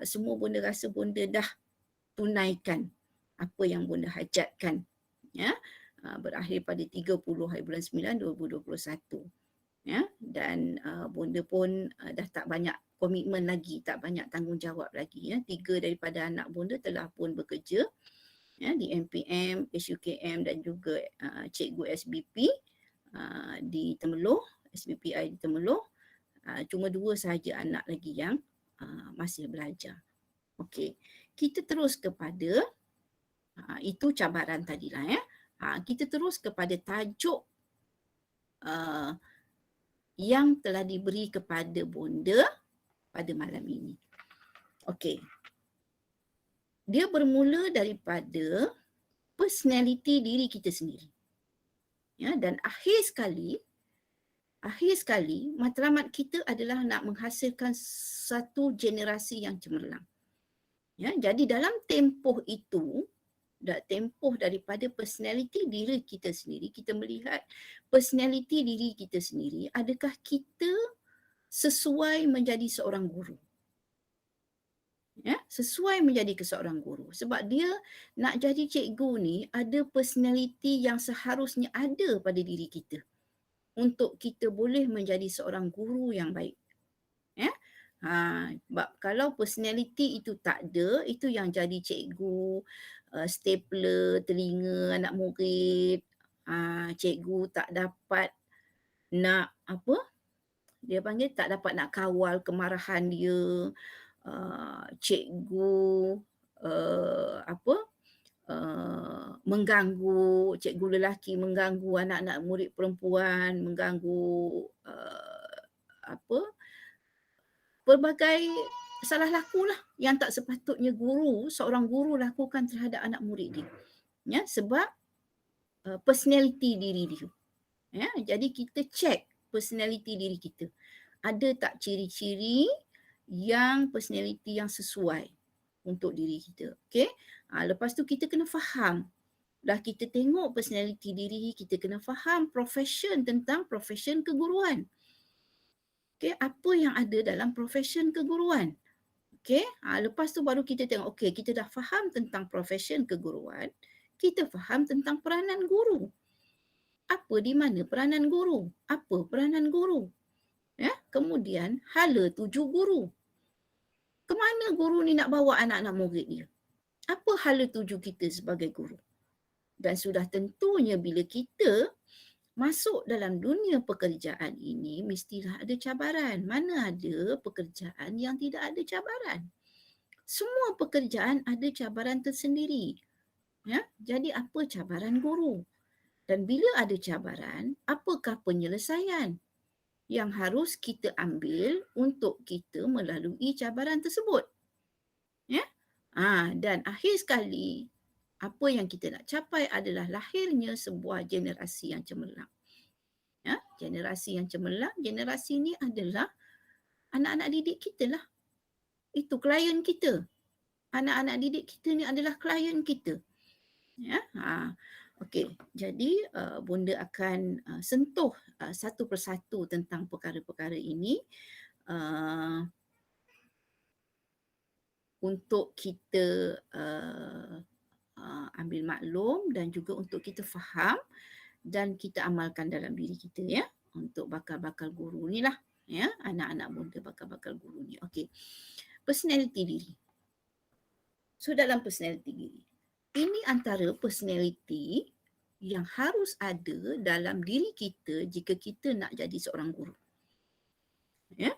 Semua bonda rasa bonda dah tunaikan apa yang bonda hajatkan. Ya, berakhir pada 30 hari bulan 9 2021. Ya, dan bonda pun dah tak banyak komitmen lagi, tak banyak tanggungjawab lagi. Ya, 3 daripada anak bonda telah pun bekerja, ya, di MPM, SUKM dan juga cikgu SBP di Temerloh, SBPI di Temerloh. Cuma 2 sahaja anak lagi yang masih belajar. Okey, kita terus kepada itu cabaran tadilah, ya. Kita terus kepada tajuk yang telah diberi kepada bonda pada malam ini. Okey. Dia bermula daripada personality diri kita sendiri. Ya, dan akhir sekali matlamat kita adalah nak menghasilkan satu generasi yang cemerlang. Ya, jadi dalam tempoh itu, tempoh daripada personality diri kita sendiri, kita melihat personality diri kita sendiri, adakah kita sesuai menjadi seorang guru? Ya, sesuai menjadi seorang guru. Sebab dia nak jadi cikgu ni ada personality yang seharusnya ada pada diri kita untuk kita boleh menjadi seorang guru yang baik. Ya. Sebab kalau personality itu tak ada, itu yang jadi cikgu stapler telinga anak murid. Cikgu tak dapat nak apa? Dia panggil tak dapat nak kawal kemarahan dia. Cikgu mengganggu, cikgu lelaki mengganggu anak-anak murid perempuan, mengganggu pelbagai salah laku lah yang tak sepatutnya seorang guru lakukan terhadap anak murid dia. Ya, sebab personality diri dia. Ya, jadi kita check personality diri kita. Ada tak ciri-ciri yang personality yang sesuai untuk diri kita. Okey. Lepas tu kita kena faham. Dah kita tengok personality diri, kita kena faham tentang profession keguruan. Okey, apa yang ada dalam profession keguruan. Okey, lepas tu baru kita tengok, okey, kita dah faham tentang profession keguruan, kita faham tentang peranan guru. Apa di mana peranan guru? Apa peranan guru? Ya, kemudian hala tuju guru. Kemana guru ni nak bawa anak-anak murid dia? Apa hala tuju kita sebagai guru? Dan sudah tentunya bila kita masuk dalam dunia pekerjaan ini, mestilah ada cabaran. Mana ada pekerjaan yang tidak ada cabaran? Semua pekerjaan ada cabaran tersendiri. Ya, jadi apa cabaran guru? Dan bila ada cabaran, apakah penyelesaian yang harus kita ambil untuk kita melalui cabaran tersebut? Ya? Dan akhir sekali, apa yang kita nak capai adalah lahirnya sebuah generasi yang cemerlang. Ya, generasi yang cemerlang, generasi ni adalah anak-anak didik kita lah. Itu klien kita. Anak-anak didik kita ni adalah klien kita. Ya, okey. Jadi bonda akan sentuh satu persatu tentang perkara-perkara ini untuk kita ambil maklum dan juga untuk kita faham dan kita amalkan dalam diri kita, ya, untuk bakal-bakal guru ni lah, ya, anak-anak bonda bakal-bakal guru ni. Okey. Personality diri. So dalam personality diri, ini antara personality yang harus ada dalam diri kita jika kita nak jadi seorang guru. Ya.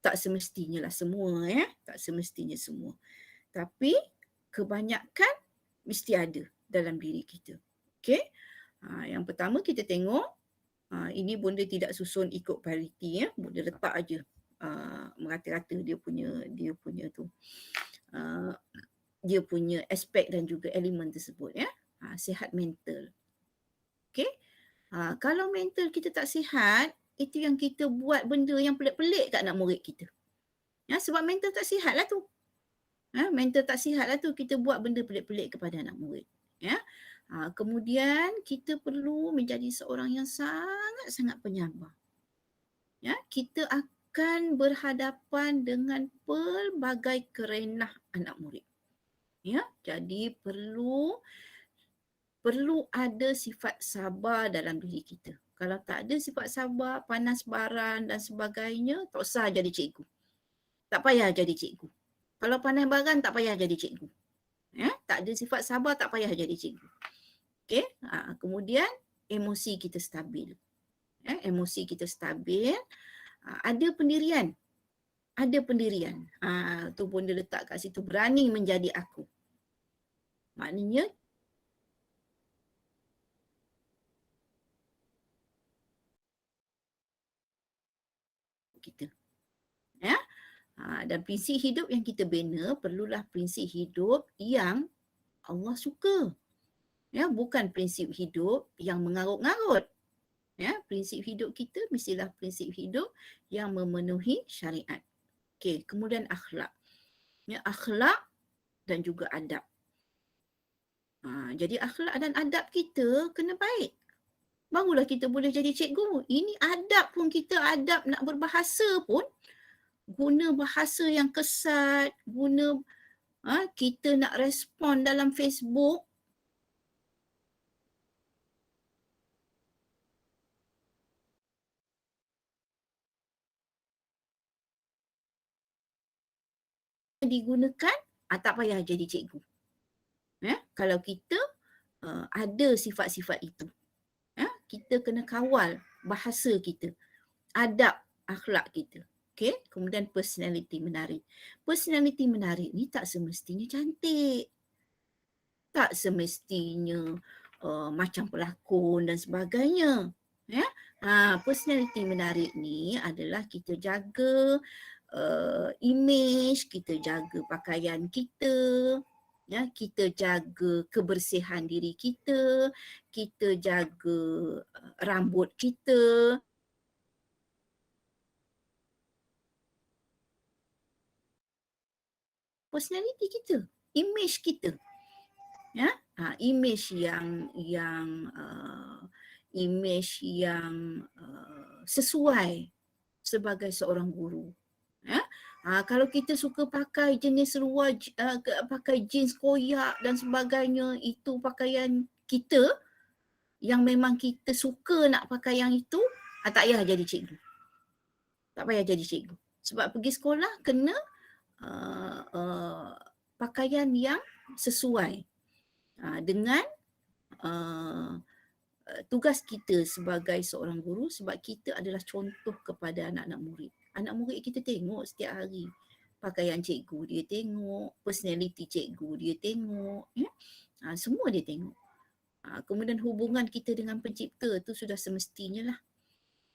Tak semestinya lah semua, ya. Tak semestinya semua. Tapi kebanyakan mesti ada dalam diri kita. Okey. Yang pertama kita tengok, ini bonda tidak susun ikut priority, ya. Bonda letak aja merata-rata dia punya tu. Dia punya aspek dan juga elemen tersebut, ya. Sihat mental. Okey. Kalau mental kita tak sihat, itu yang kita buat benda yang pelik-pelik kat anak murid kita. Ya, sebab mental tak sihat lah tu. Mental tak sihat lah tu kita buat benda pelik-pelik kepada anak murid. Ya. Kemudian kita perlu menjadi seorang yang sangat-sangat penyabar. Ya, kita akan berhadapan dengan pelbagai kerenah anak murid. Ya, jadi perlu ada sifat sabar dalam diri kita. Kalau tak ada sifat sabar, panas baran dan sebagainya, tak usah jadi cikgu. Tak payah jadi cikgu. Kalau panas baran, tak payah jadi cikgu. Ya, tak ada sifat sabar, tak payah jadi cikgu. Okey, kemudian emosi kita stabil. Ya, emosi kita stabil. Ada pendirian. Ada pendirian. Tu pun dia letak kat situ, berani menjadi aku. Maknanya kita. Ya. Dan prinsip hidup yang kita bina perlulah prinsip hidup yang Allah suka. Ya, bukan prinsip hidup yang mengarut-ngarut. Ya, prinsip hidup kita mestilah prinsip hidup yang memenuhi syariat. Okey, kemudian akhlak. Ya, akhlak dan juga adab. Jadi akhlak dan adab kita kena baik. Barulah kita boleh jadi cikgu. Ini adab pun, kita adab nak berbahasa pun guna bahasa yang kesat, guna kita nak respon dalam Facebook, digunakan, tak payah jadi cikgu. Kalau kita ada sifat-sifat itu. Kita kena kawal bahasa kita, adab akhlak kita. Okay? Kemudian personality menarik. Personality menarik ni tak semestinya cantik. Tak semestinya macam pelakon dan sebagainya. Ya? Personality menarik ni adalah kita jaga image, kita jaga pakaian kita, ya, kita jaga kebersihan diri kita jaga rambut kita. Personality kita, image kita. Ya, image yang sesuai sebagai seorang guru. Ya. Kalau kita suka pakai jenis seluar, pakai jeans koyak dan sebagainya, itu pakaian kita yang memang kita suka nak pakai yang itu, tak payah jadi cikgu. Tak payah jadi cikgu. Sebab pergi sekolah kena pakaian yang sesuai dengan tugas kita sebagai seorang guru, sebab kita adalah contoh kepada anak-anak murid. Anak murid kita tengok setiap hari. Pakaian cikgu dia tengok, personality cikgu dia tengok. Ya? Semua dia tengok. Kemudian hubungan kita dengan pencipta tu sudah semestinya lah.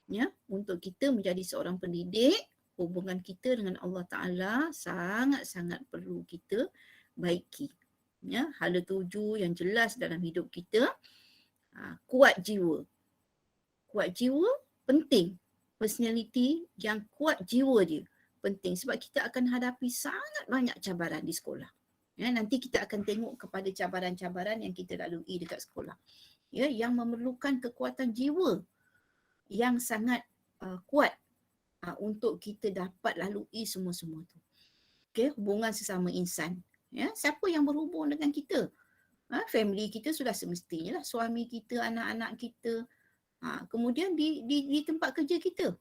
Ya? Untuk kita menjadi seorang pendidik, hubungan kita dengan Allah Ta'ala sangat-sangat perlu kita baiki. Ya? Hala 7 yang jelas dalam hidup kita. Kuat jiwa. Kuat jiwa penting. Personality yang kuat jiwa dia penting, sebab kita akan hadapi sangat banyak cabaran di sekolah. Ya, nanti kita akan tengok kepada cabaran-cabaran yang kita lalui dekat sekolah. Ya, yang memerlukan kekuatan jiwa yang sangat kuat untuk kita dapat lalui semua-semua tu. Okay, hubungan sesama insan. Ya, siapa yang berhubung dengan kita? Family kita sudah semestinya lah, suami kita, anak-anak kita. Kemudian di tempat kerja kita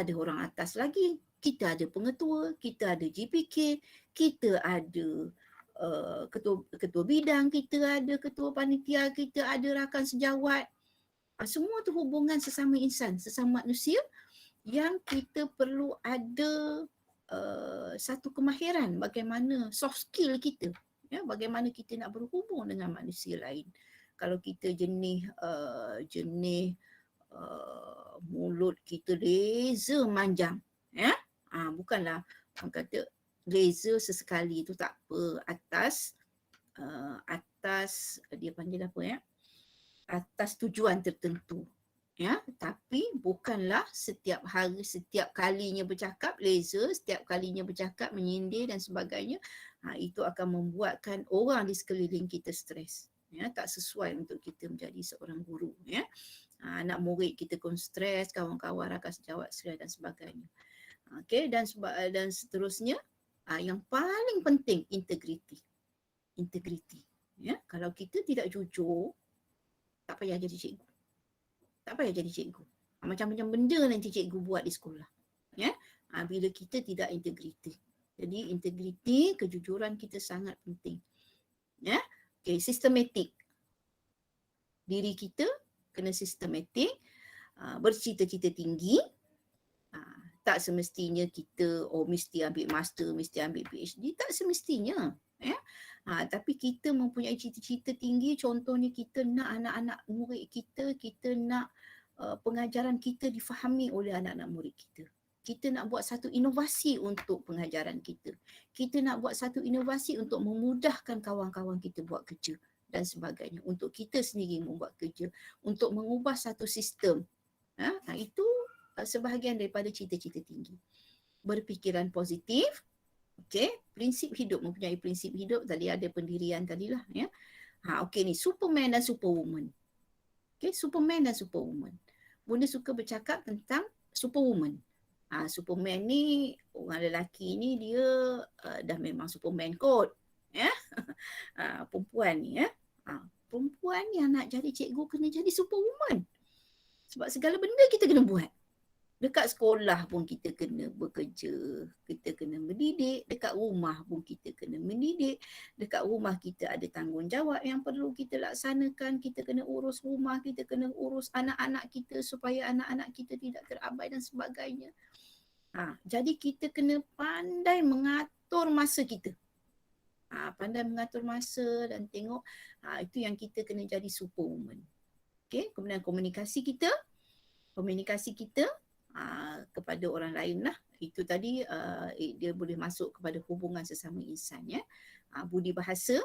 ada orang atas lagi. Kita ada pengetua, kita ada GPK, kita ada ketua bidang, kita ada ketua panitia, kita ada rakan sejawat. Semua tu hubungan sesama insan, sesama manusia yang kita perlu ada satu kemahiran bagaimana soft skill kita. Ya, bagaimana kita nak berhubung dengan manusia lain. Kalau kita jenis mulut kita laser manjang, ya, bukanlah orang kata laser sesekali tu tak apa, atas dia panggil apa ya, atas tujuan tertentu. Ya, tapi bukanlah setiap hari, setiap kalinya bercakap laser, setiap kalinya bercakap menyindir dan sebagainya. Itu akan membuatkan orang di sekeliling kita stres. Ya, tak sesuai untuk kita menjadi seorang guru. Ya, anak murid kita pun stres, kawan-kawan rakan sejawat stres dan sebagainya. Okey, dan seterusnya, yang paling penting integriti. Integriti. Ya, kalau kita tidak jujur, tak payah jadi cikgu. Tak payah jadi cikgu. Macam-macam benda nanti cikgu buat di sekolah. Ya, bila kita tidak integriti. Jadi integriti, kejujuran kita sangat penting. Ya, okey, sistematik. Diri kita kena sistematik, bercita-cita tinggi. Tak semestinya kita mesti ambil master, mesti ambil PhD, tak semestinya. Ya. Tapi kita mempunyai cita-cita tinggi, contohnya kita nak anak-anak murid kita nak pengajaran kita difahami oleh anak-anak murid kita. Kita nak buat satu inovasi untuk pengajaran kita. Kita nak buat satu inovasi untuk memudahkan kawan-kawan kita buat kerja dan sebagainya. Untuk kita sendiri membuat kerja, untuk mengubah satu sistem. Itu sebahagian daripada cita-cita tinggi. Berfikiran positif, okey, prinsip hidup, mempunyai prinsip hidup, tadi ada pendirian tadilah ya. Okey ni Superman dan Superwoman. Okey, Superman dan Superwoman. Bunda suka bercakap tentang Superwoman. Superman ni, orang lelaki ni dia dah memang Superman kot. Ya. Perempuan ni ya. Perempuan yang nak jadi cikgu kena jadi Superwoman. Sebab segala benda kita kena buat. Dekat sekolah pun kita kena bekerja, kita kena mendidik, dekat rumah pun kita kena mendidik, dekat rumah kita ada tanggungjawab yang perlu kita laksanakan, kita kena urus rumah, kita kena urus anak-anak kita supaya anak-anak kita tidak terabai dan sebagainya. Jadi kita kena pandai mengatur masa kita. Pandai mengatur masa dan tengok itu yang kita kena jadi Superwoman. Okay? Kemudian komunikasi kita kepada orang lain lah. Itu tadi dia boleh masuk kepada hubungan sesama insan ya. Budi bahasa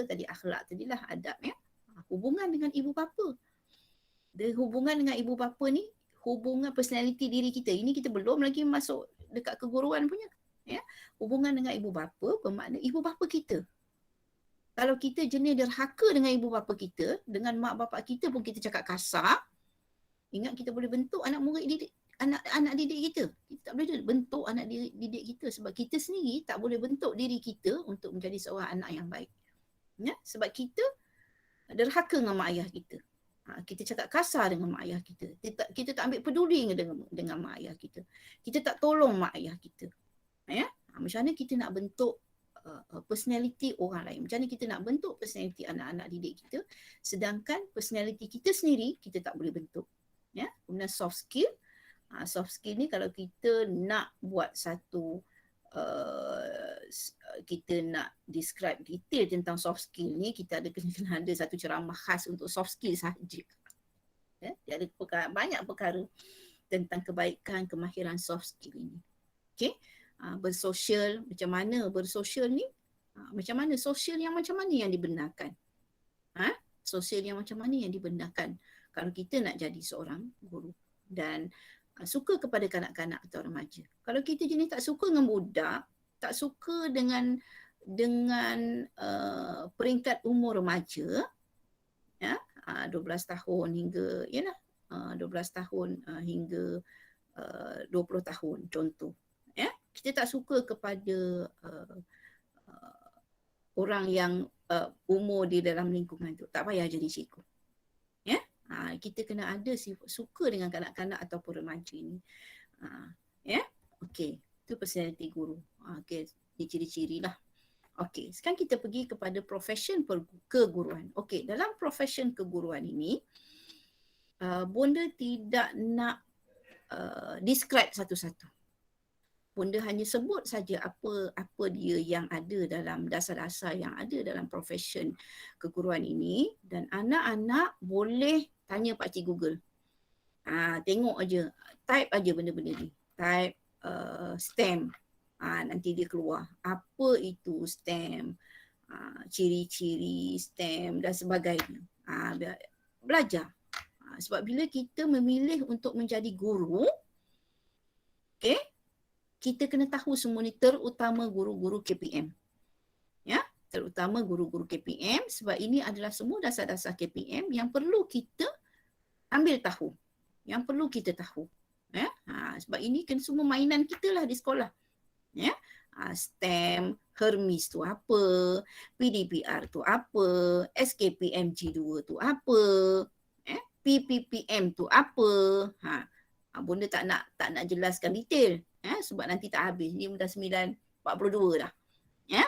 tadi akhlak tadilah adab ya. Hubungan dengan ibu bapa. Hubungan dengan ibu bapa ni hubungan personality diri kita. Ini kita belum lagi masuk dekat keguruan punya ya. Hubungan dengan ibu bapa bermakna ibu bapa kita. Kalau kita jenis derhaka dengan ibu bapa kita, dengan mak bapak kita pun kita cakap kasar, ingat kita boleh bentuk anak didik kita. Kita tak boleh bentuk anak didik kita sebab kita sendiri tak boleh bentuk diri kita untuk menjadi seorang anak yang baik. Ya, sebab kita derhaka dengan mak ayah kita. Kita cakap kasar dengan mak ayah kita. Kita tak ambil peduli dengan mak ayah kita. Kita tak tolong mak ayah kita. Ya, macam mana kita nak bentuk personality orang lain? Macam mana kita nak bentuk personality anak-anak didik kita sedangkan personality kita sendiri kita tak boleh bentuk. Ya, kemudian soft skill. Soft skill ni kalau kita nak buat satu kita nak describe detail tentang soft skill ni, kita kena ada satu ceramah khas untuk soft skill sahaja. Ya, dia ada banyak perkara tentang kebaikan, kemahiran soft skill ini. Okey, bersosial, macam mana bersosial ni? Macam mana sosial yang macam mana yang dibenarkan? Sosial yang macam mana yang dibenarkan kalau kita nak jadi seorang guru dan suka kepada kanak-kanak atau remaja. Kalau kita jenis tak suka dengan budak, tak suka dengan peringkat umur remaja, ya, 12 tahun hingga 12 tahun hingga 20 tahun contoh. Ya, kita tak suka kepada orang yang umur di dalam lingkungan tu, tak payah jadi cikgu. Ya, kita kena ada suka dengan kanak-kanak ataupun remaja ni. Ya, okey, itu personality guru. Okey, ini ciri-ciri lah. Okey, sekarang kita pergi kepada profession keguruan. Okey, dalam profession keguruan ini, Bunda tidak nak describe satu-satu. Bunda hanya sebut saja apa dia yang ada dalam dasar-dasar yang ada dalam profession keguruan ini dan anak-anak boleh tanya Pakcik Google. Tengok aja, type aja benda-benda ni. Type STEM. Nanti dia keluar. Apa itu STEM? Ciri-ciri STEM dan sebagainya. Belajar. Sebab bila kita memilih untuk menjadi guru, okay, kita kena tahu semua ni, terutama guru-guru KPM. Ya, terutama guru-guru KPM, sebab ini adalah semua dasar-dasar KPM yang perlu kita ambil tahu. Yang perlu kita tahu. Ya, sebab ini kan semua mainan kita lah di sekolah. Ya, STEM, Hermes tu apa, PDPR tu apa, SKPMG2 tu apa, PPPM tu apa. Bunda tak nak jelaskan detail, sebab nanti tak habis. Ni dah 9:42 dah. Ya,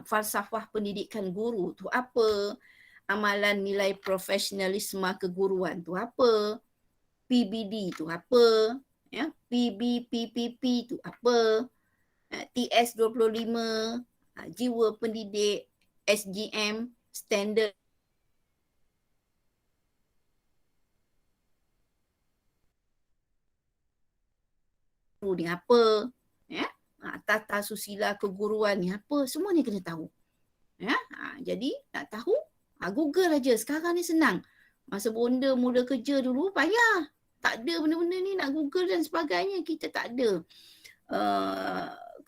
falsafah pendidikan guru tu apa, amalan nilai profesionalisme keguruan tu apa, PBD tu apa, ya, PBPPP tu apa, TS25, jiwa pendidik, SGM, standard ni apa, ya, tata susila keguruan ni apa, semua ni kena tahu. Ya, jadi nak tahu, Google aja. Sekarang ni senang. Masa bonda mula kerja dulu payah. Tak ada benda-benda ni, nak Google dan sebagainya, kita tak ada.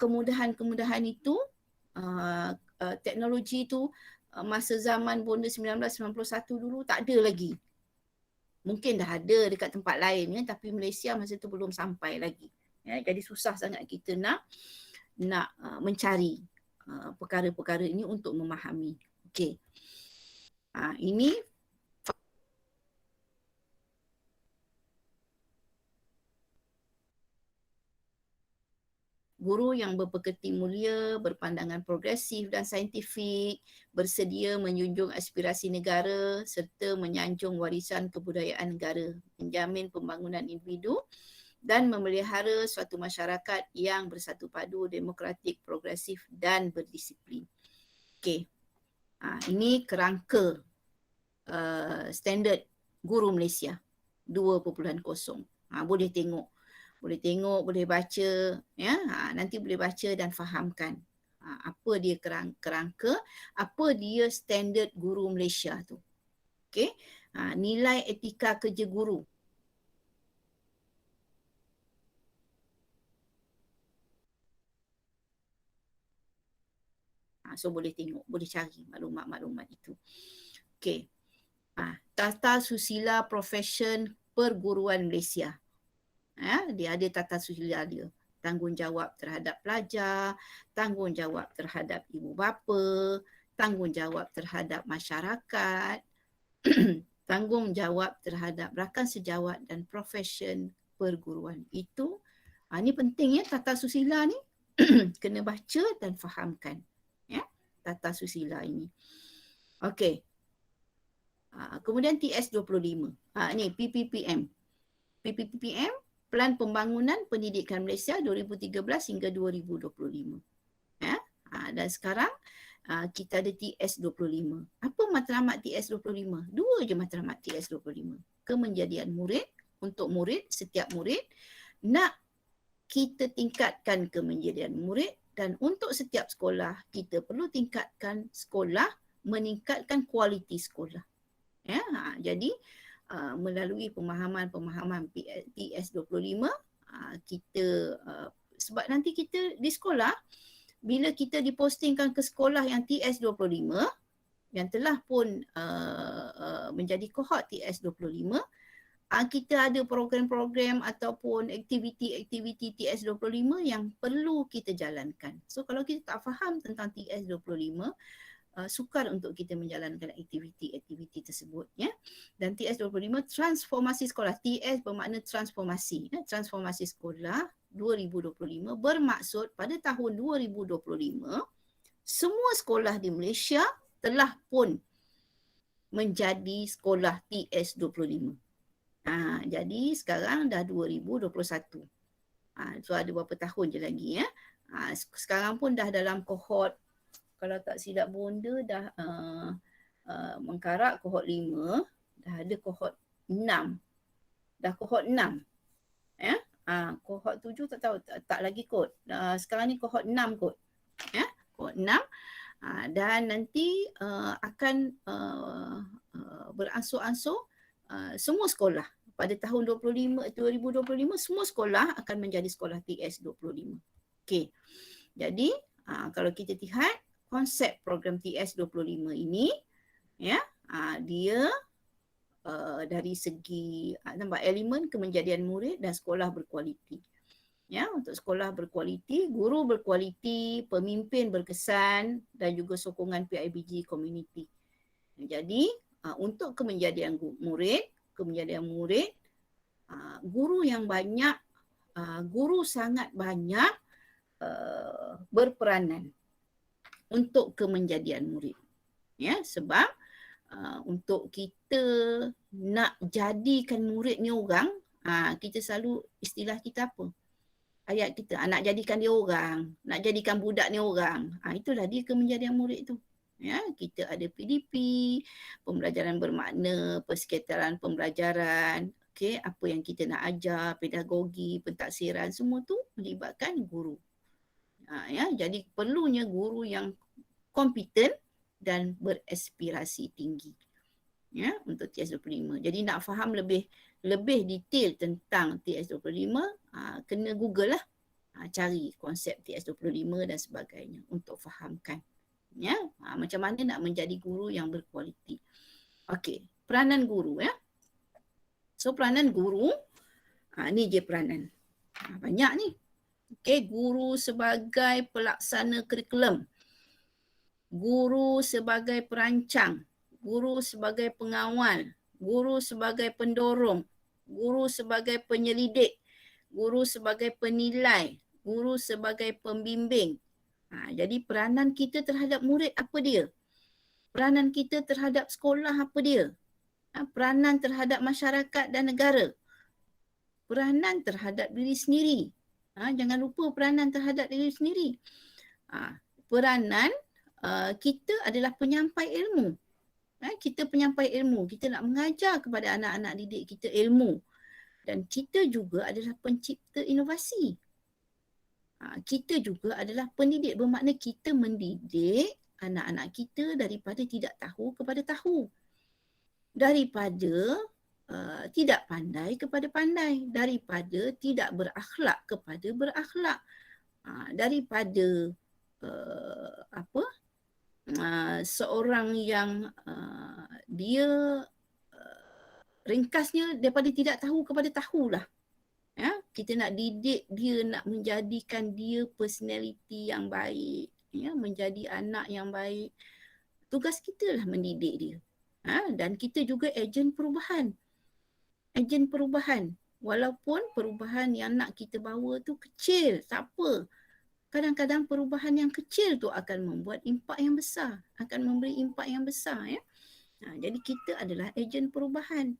Kemudahan-kemudahan itu, teknologi tu masa zaman bonda 1991 dulu tak ada lagi. Mungkin dah ada dekat tempat lain, ya, tapi Malaysia masa tu belum sampai lagi. Ya, jadi susah sangat kita nak mencari perkara-perkara ini untuk memahami. Okey. Ini guru yang berpekerti mulia, berpandangan progresif dan saintifik, bersedia menjunjung aspirasi negara serta menyanjung warisan kebudayaan negara, menjamin pembangunan individu dan memelihara suatu masyarakat yang bersatu padu, demokratik, progresif dan berdisiplin. Okey. Ini kerangka standard guru Malaysia 2.0. Boleh tengok, boleh baca, ya. Nanti boleh baca dan fahamkan apa dia kerangka, apa dia standard guru Malaysia tu. Okey. Nilai etika kerja guru. So boleh tengok, boleh cari maklumat-maklumat itu. Okey. Tata susila profession perguruan Malaysia. Dia ada tata susila dia. Tanggungjawab terhadap pelajar, tanggungjawab terhadap ibu bapa, tanggungjawab terhadap masyarakat, tanggungjawab terhadap rakan sejawat dan profession perguruan. Itu, ni penting, ya, tata susila ni kena baca dan fahamkan, ya, tata susila ini. Okey. Kemudian TS25. Ni PPPM. PPPM, Plan Pembangunan Pendidikan Malaysia 2013 hingga 2025. Dan sekarang kita ada TS25. Apa matlamat TS25? 2 je matlamat TS25. Kemenjadian murid, untuk murid, setiap murid. Nak kita tingkatkan kemenjadian murid, dan untuk setiap sekolah, kita perlu tingkatkan sekolah, meningkatkan kualiti sekolah. Ya, jadi melalui pemahaman TS25, kita sebab nanti kita di sekolah, bila kita dipostingkan ke sekolah yang TS25 yang telah pun menjadi kohort TS25, kita ada program-program ataupun aktiviti-aktiviti TS25 yang perlu kita jalankan. So kalau kita tak faham tentang TS25, sukar untuk kita menjalankan aktiviti-aktiviti tersebut, ya. Dan TS25 transformasi sekolah. TS bermakna transformasi, ya. Transformasi sekolah 2025 bermaksud pada tahun 2025 semua sekolah di Malaysia telah pun menjadi sekolah TS25. Jadi sekarang dah 2021. So ada berapa tahun je lagi, ya. Sekarang pun dah dalam kohort, kalau tak silap bonda dah mengkarak kohort 5, dah ada kohort 6. Dah kohort 6. Ya? Kohort 7 tak tahu, tak lagi kot. Sekarang ni kohort 6 kot. Ya? Kohort 6. Dan nanti akan beransur-ansur semua sekolah pada tahun 2025 semua sekolah akan menjadi sekolah TS25. Okey. Jadi kalau kita lihat konsep program TS25 ini, ya, dia dari segi nampak elemen kemenjadian murid dan sekolah berkualiti. Ya, untuk sekolah berkualiti, guru berkualiti, pemimpin berkesan dan juga sokongan PIBG community. Jadi untuk kemenjadian murid, guru yang banyak, guru sangat banyak berperanan untuk kemenjadian murid. Ya, sebab untuk kita nak jadikan murid ni orang, kita selalu istilah kita apa? Ayat kita, nak jadikan dia orang, nak jadikan budak ni orang. Itulah dia kemenjadian murid tu. Ya, kita ada PDP, pembelajaran bermakna, persekitaran pembelajaran, okey, apa yang kita nak ajar, pedagogi, pentaksiran, semua tu melibatkan guru. Ya, jadi perlunya guru yang kompeten dan beraspirasi tinggi. Ya, untuk TS25. Jadi nak faham lebih detail tentang TS25, kena Google lah. Cari konsep TS25 dan sebagainya untuk fahamkan. Ya, macam mana nak menjadi guru yang berkualiti. Okey, peranan guru ya. So peranan guru, ni je peranan. Banyak ni. Okey, guru sebagai pelaksana kurikulum. Guru sebagai perancang, guru sebagai pengawal, guru sebagai pendorong, guru sebagai penyelidik, guru sebagai penilai, guru sebagai pembimbing. Jadi peranan kita terhadap murid apa dia? Peranan kita terhadap sekolah apa dia? Peranan terhadap masyarakat dan negara. Peranan terhadap diri sendiri. Jangan lupa peranan terhadap diri sendiri. Peranan kita adalah penyampai ilmu. Kita penyampai ilmu. Kita nak mengajar kepada anak-anak didik kita ilmu. Dan kita juga adalah pencipta inovasi. Kita juga adalah pendidik. Bermakna kita mendidik anak-anak kita daripada tidak tahu kepada tahu. Daripada tidak pandai kepada pandai. Daripada tidak berakhlak kepada berakhlak. Daripada seorang yang dia ringkasnya daripada tidak tahu kepada tahulah. Ya, kita nak didik dia, nak menjadikan dia personality yang baik, ya, menjadi anak yang baik. Tugas kita lah mendidik dia. Dan kita juga ejen perubahan. Ejen perubahan. Walaupun perubahan yang nak kita bawa tu kecil, tak apa. Kadang-kadang perubahan yang kecil tu akan membuat impak yang besar, akan memberi impak yang besar, ya. Jadi kita adalah ejen perubahan.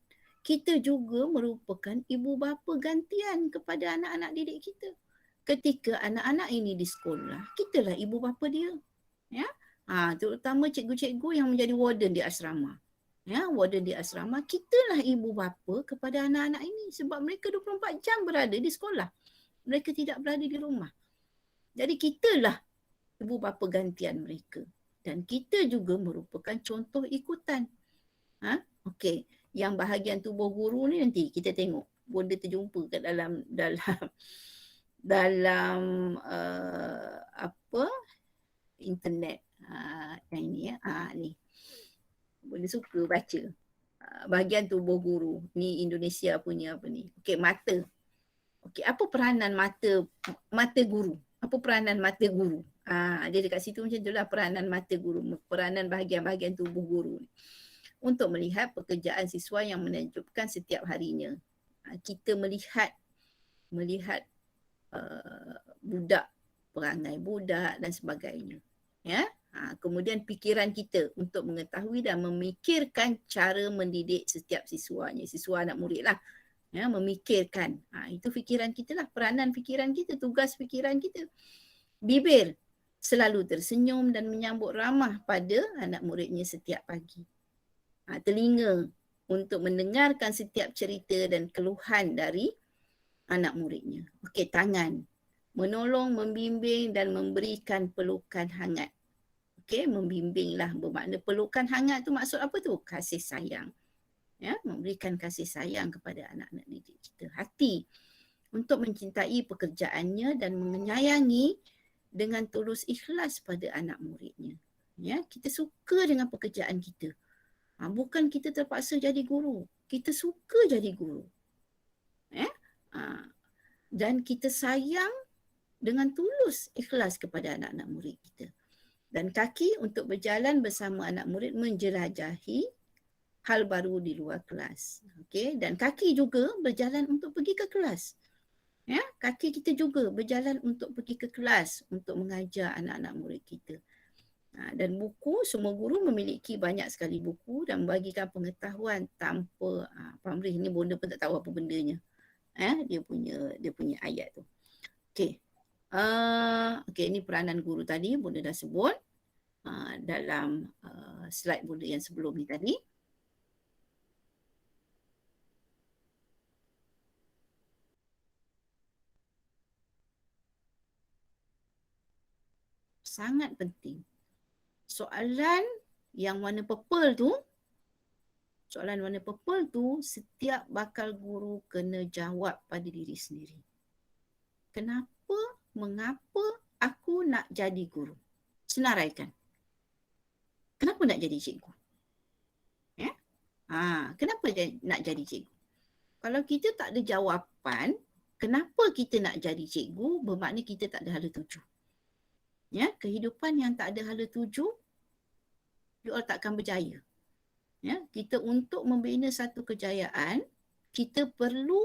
Kita juga merupakan ibu bapa gantian kepada anak-anak didik kita. Ketika anak-anak ini di sekolah, kitalah ibu bapa dia. Ya. Terutama cikgu-cikgu yang menjadi warden di asrama. Ya, warden di asrama, kitalah ibu bapa kepada anak-anak ini sebab mereka 24 jam berada di sekolah. Mereka tidak berada di rumah. Jadi kitalah ibu bapa gantian mereka. Dan kita juga merupakan contoh ikutan. Okey, yang bahagian tubuh guru ni nanti kita tengok. Boleh terjumpa kat dalam internet. Yang ini ya. Ni. Boleh suka baca. Bahagian tubuh guru. Ni Indonesia punya apa ni. Okey, mata. Okey, apa peranan mata guru? Apa peranan mata guru? Dia dekat situ macam itulah peranan mata guru, peranan bahagian-bahagian tubuh guru untuk melihat pekerjaan siswa yang menakjubkan setiap harinya. Kita melihat budak, perangai budak dan sebagainya. Ya. Kemudian fikiran kita untuk mengetahui dan memikirkan cara mendidik setiap siswanya, siswa anak murid lah. Ya, memikirkan. Itu fikiran kita lah, peranan fikiran kita, tugas fikiran kita. Bibir selalu tersenyum dan menyambut ramah pada anak muridnya setiap pagi. Telinga untuk mendengarkan setiap cerita dan keluhan dari anak muridnya. Okey, tangan menolong, membimbing dan memberikan pelukan hangat. Okey, membimbinglah bermakna pelukan hangat tu maksud apa tu? Kasih sayang. Ya, memberikan kasih sayang kepada anak-anak didik kita. Hati untuk mencintai pekerjaannya dan menyayangi dengan tulus ikhlas pada anak muridnya. Ya, kita suka dengan pekerjaan kita. Bukan kita terpaksa jadi guru. Kita suka jadi guru. Ya? Dan kita sayang dengan tulus ikhlas kepada anak-anak murid kita. Dan kaki untuk berjalan bersama anak murid menjelajahi hal baru di luar kelas. Okey, dan kaki juga berjalan untuk pergi ke kelas. Ya, kaki kita juga berjalan untuk pergi ke kelas untuk mengajar anak-anak murid kita. Dan buku, semua guru memiliki banyak sekali buku dan membagikan pengetahuan tanpa pamrih. Ni bonda pun tak tahu apa bendanya. Dia punya ayat tu. Okey. Okey, ini peranan guru tadi bonda dah sebut dalam slide bonda yang sebelum ni tadi. Sangat penting. Soalan yang warna purple tu, setiap bakal guru kena jawab pada diri sendiri. Kenapa, mengapa aku nak jadi guru? Senaraikan. Kenapa nak jadi cikgu? Ya? Kenapa nak jadi cikgu? Kalau kita tak ada jawapan, kenapa kita nak jadi cikgu, bermakna kita tak ada hala tuju. Ya, kehidupan yang tak ada hala tuju, you all takkan berjaya. Ya, kita untuk membina satu kejayaan, kita perlu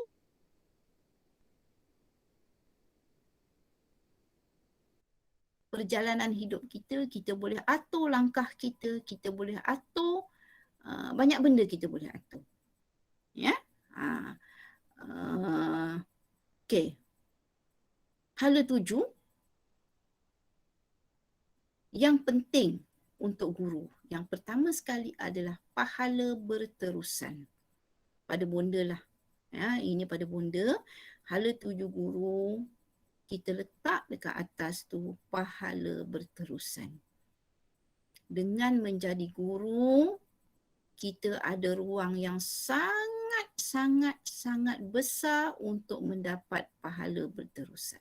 perjalanan hidup kita, kita boleh atur langkah kita boleh atur banyak benda kita boleh atur. Ya. Okey. Hala tuju yang penting untuk guru. Yang pertama sekali adalah pahala berterusan. Pada bonda lah. Ya, ini pada bonda. Hala tuju guru, kita letak dekat atas tu pahala berterusan. Dengan menjadi guru, kita ada ruang yang sangat besar untuk mendapat pahala berterusan.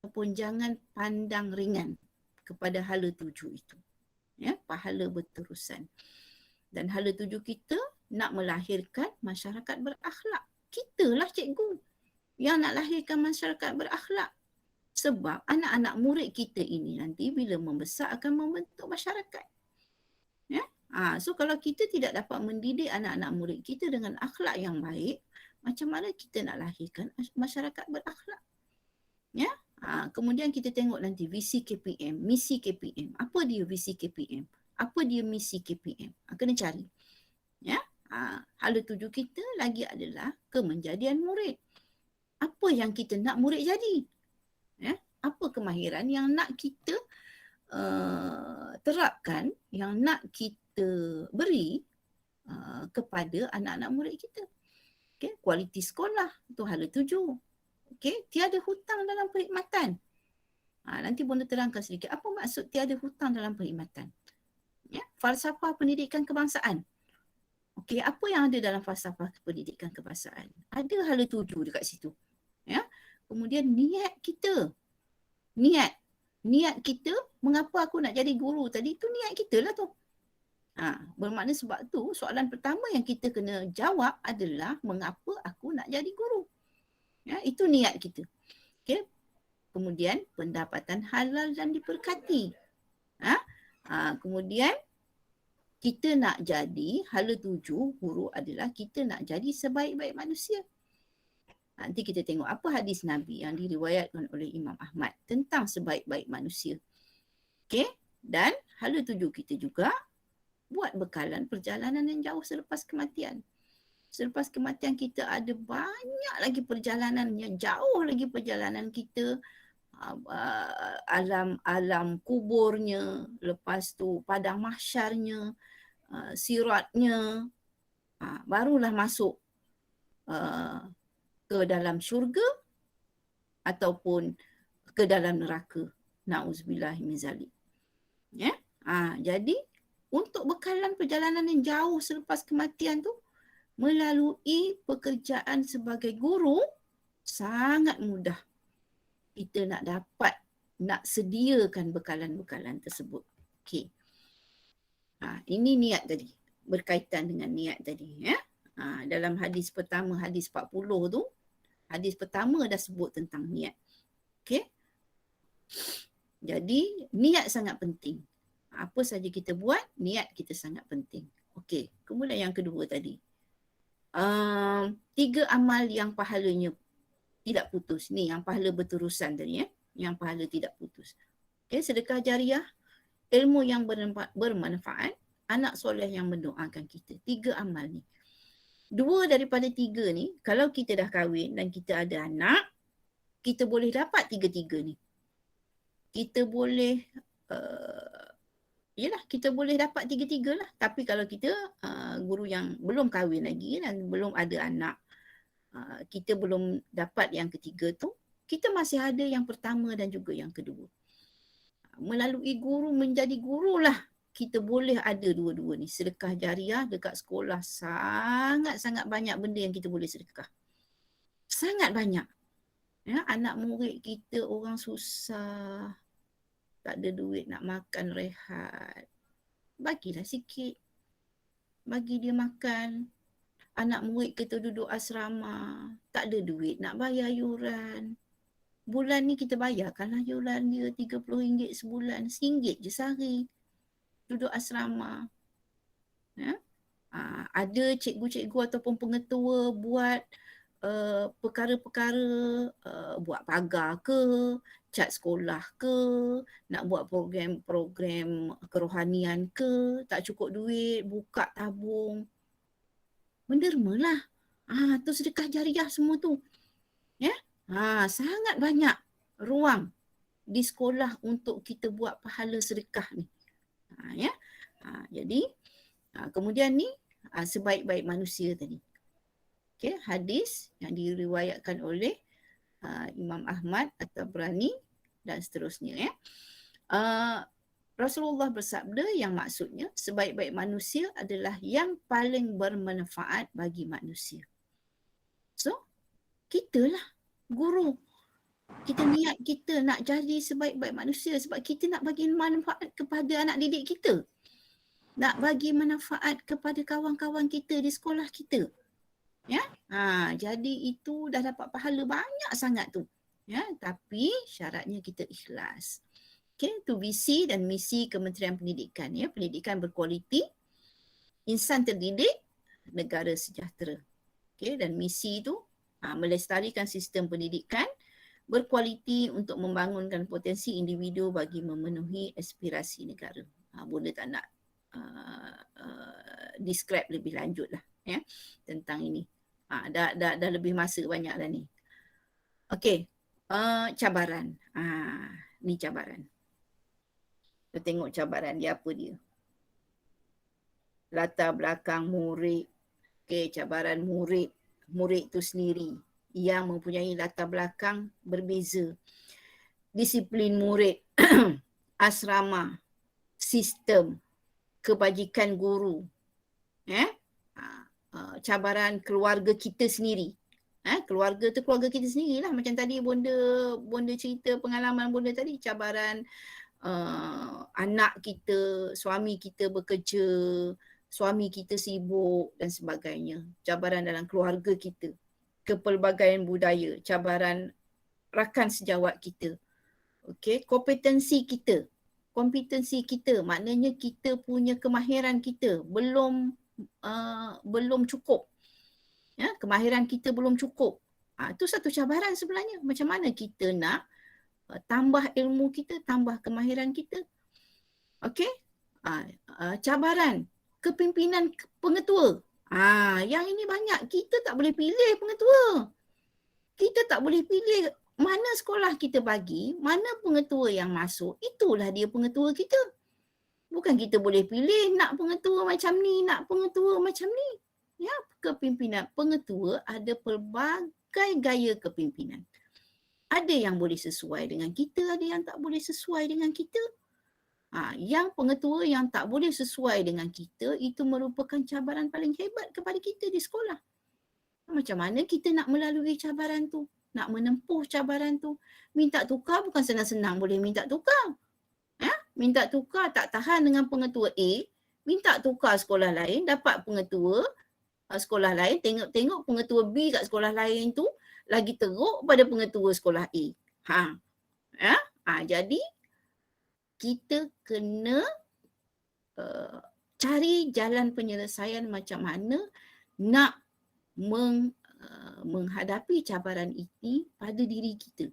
Pun jangan pandang ringan kepada hala tuju itu. Ya, pahala berterusan. Dan hala tuju kita nak melahirkan masyarakat berakhlak. Kitalah cikgu yang nak lahirkan masyarakat berakhlak. Sebab anak-anak murid kita ini nanti bila membesar akan membentuk masyarakat. Ya? So kalau kita tidak dapat mendidik anak-anak murid kita dengan akhlak yang baik, macam mana kita nak lahirkan masyarakat berakhlak? Ya? Kemudian kita tengok nanti visi KPM, misi KPM. Apa dia visi KPM? Apa dia misi KPM? Kena cari. Ya? Hala tuju kita lagi adalah kemenjadian murid. Apa yang kita nak murid jadi? Ya? Apa kemahiran yang nak kita terapkan, yang nak kita beri kepada anak-anak murid kita? Okay? Kualiti sekolah, itu hala tuju. Okay? Tiada hutang dalam perkhidmatan. Nanti bonda terangkan sedikit apa maksud tiada hutang dalam perkhidmatan. Ya? Falsafah pendidikan kebangsaan. Okey, apa yang ada dalam falsafah pendidikan kebangsaan? Ada hala tuju dekat situ. Ya? Kemudian niat kita. Niat kita, mengapa aku nak jadi guru tadi, itu niat kita lah tu. Bermakna sebab tu soalan pertama yang kita kena jawab adalah mengapa aku nak jadi guru. Ya, itu niat kita. Okay. Kemudian pendapatan halal dan diberkati. Kemudian kita nak jadi, hala tuju guru adalah kita nak jadi sebaik-baik manusia. Nanti kita tengok apa hadis Nabi yang diriwayatkan oleh Imam Ahmad tentang sebaik-baik manusia. Okay. Dan hala tuju kita juga buat bekalan perjalanan yang jauh selepas kematian. Selepas kematian kita ada banyak lagi perjalanan yang jauh lagi perjalanan kita. Alam kuburnya, lepas tu padang mahsyarnya, siratnya, barulah masuk ke dalam syurga ataupun ke dalam neraka. Na'udzubillah min zalik. Ya. Jadi untuk bekalan perjalanan yang jauh selepas kematian tu melalui pekerjaan sebagai guru sangat mudah kita nak sediakan bekalan-bekalan tersebut. Okey. Ini niat tadi. Berkaitan dengan niat tadi. Ya. Dalam hadis pertama, hadis 40 tu, hadis pertama dah sebut tentang niat. Okey. Jadi niat sangat penting. Apa saja kita buat, niat kita sangat penting. Okey. Kemudian yang kedua tadi. 3 amal yang pahalanya tidak putus. Ni yang pahala berterusan tadi ya. Yang pahala tidak putus. Okey, sedekah jariah, ilmu yang bermanfaat, anak soleh yang mendoakan kita. 3 amal ni. 2 daripada 3 ni, kalau kita dah kahwin dan kita ada anak, kita boleh dapat 3-3 ni. Kita boleh, kita boleh dapat 3-3 lah. Tapi kalau kita guru yang belum kahwin lagi dan belum ada anak, kita belum dapat yang ketiga tu, kita masih ada yang pertama dan juga yang kedua. Melalui guru, menjadi guru lah, kita boleh ada dua-dua ni. Sedekah jariah dekat sekolah, sangat-sangat banyak benda yang kita boleh sedekah. Sangat banyak. Ya, anak murid kita orang susah, tak ada duit nak makan rehat. Bagilah sikit. Bagi dia makan. Anak murid kita duduk asrama, tak ada duit nak bayar yuran. Bulan ni kita bayarkanlah yuran dia RM30 sebulan, RM1 je sehari. Duduk asrama. Ya? Ada cikgu-cikgu ataupun pengetua buat perkara-perkara, buat pagar ke, cat sekolah ke, nak buat program-program kerohanian ke, tak cukup duit, buka tabung. Mendermalah. Tu sedekah jariah semua tu. Ya? Sangat banyak ruang di sekolah untuk kita buat pahala sedekah ni. Ya. Jadi kemudian ni sebaik-baik manusia tadi. Okey, hadis yang diriwayatkan oleh Imam Ahmad At-Tabrani dan seterusnya ya. Rasulullah bersabda yang maksudnya sebaik-baik manusia adalah yang paling bermanfaat bagi manusia. So, kitalah guru. Kita niat kita nak jadi sebaik-baik manusia sebab kita nak bagi manfaat kepada anak didik kita. Nak bagi manfaat kepada kawan-kawan kita di sekolah kita. Ya? Jadi itu dah dapat pahala banyak sangat tu. Ya, tapi syaratnya kita ikhlas. Okay, tu visi dan misi Kementerian Pendidikan ya, pendidikan berkualiti, insan terdidik, negara sejahtera. Okay, dan misi tu melestarikan sistem pendidikan berkualiti untuk membangunkan potensi individu bagi memenuhi aspirasi negara. Bunda tak nak describe lebih lanjut lah ya tentang ini. Dah lebih masa banyak dah ni. Okey, cabaran. Ni cabaran. Kita tengok cabaran dia apa dia. Latar belakang murid. Okey, cabaran murid. Murid tu sendiri yang mempunyai latar belakang berbeza. Disiplin murid, asrama, sistem, kebajikan guru. Cabaran keluarga kita sendiri. Keluarga tu keluarga kita sendirilah. Macam tadi bonda cerita pengalaman bonda tadi. Cabaran anak kita, suami kita bekerja, suami kita sibuk dan sebagainya. Cabaran dalam keluarga kita. Kepelbagaian budaya, cabaran rakan sejawat kita. Okey, kompetensi kita. Kompetensi kita maknanya kita punya kemahiran kita belum cukup. Ya, kemahiran kita belum cukup. Itu satu cabaran sebenarnya. Macam mana kita nak tambah ilmu kita, tambah kemahiran kita. Okey? Cabaran kepimpinan pengetua. Yang ini banyak. Kita tak boleh pilih pengetua. Kita tak boleh pilih mana sekolah kita bagi, mana pengetua yang masuk. Itulah dia pengetua kita. Bukan kita boleh pilih nak pengetua macam ni, nak pengetua macam ni. Ya, kepimpinan pengetua ada pelbagai gaya kepimpinan. Ada yang boleh sesuai dengan kita, ada yang tak boleh sesuai dengan kita. Yang pengetua yang tak boleh sesuai dengan kita, itu merupakan cabaran paling hebat kepada kita di sekolah. Macam mana kita nak melalui cabaran tu? Nak menempuh cabaran tu? Minta tukar bukan senang-senang boleh minta tukar. Minta tukar tak tahan dengan pengetua A, minta tukar sekolah lain, dapat pengetua sekolah lain, tengok pengetua B kat sekolah lain tu lagi teruk pada pengetua sekolah A. Jadi kita kena cari jalan penyelesaian macam mana nak menghadapi cabaran ini pada diri kita.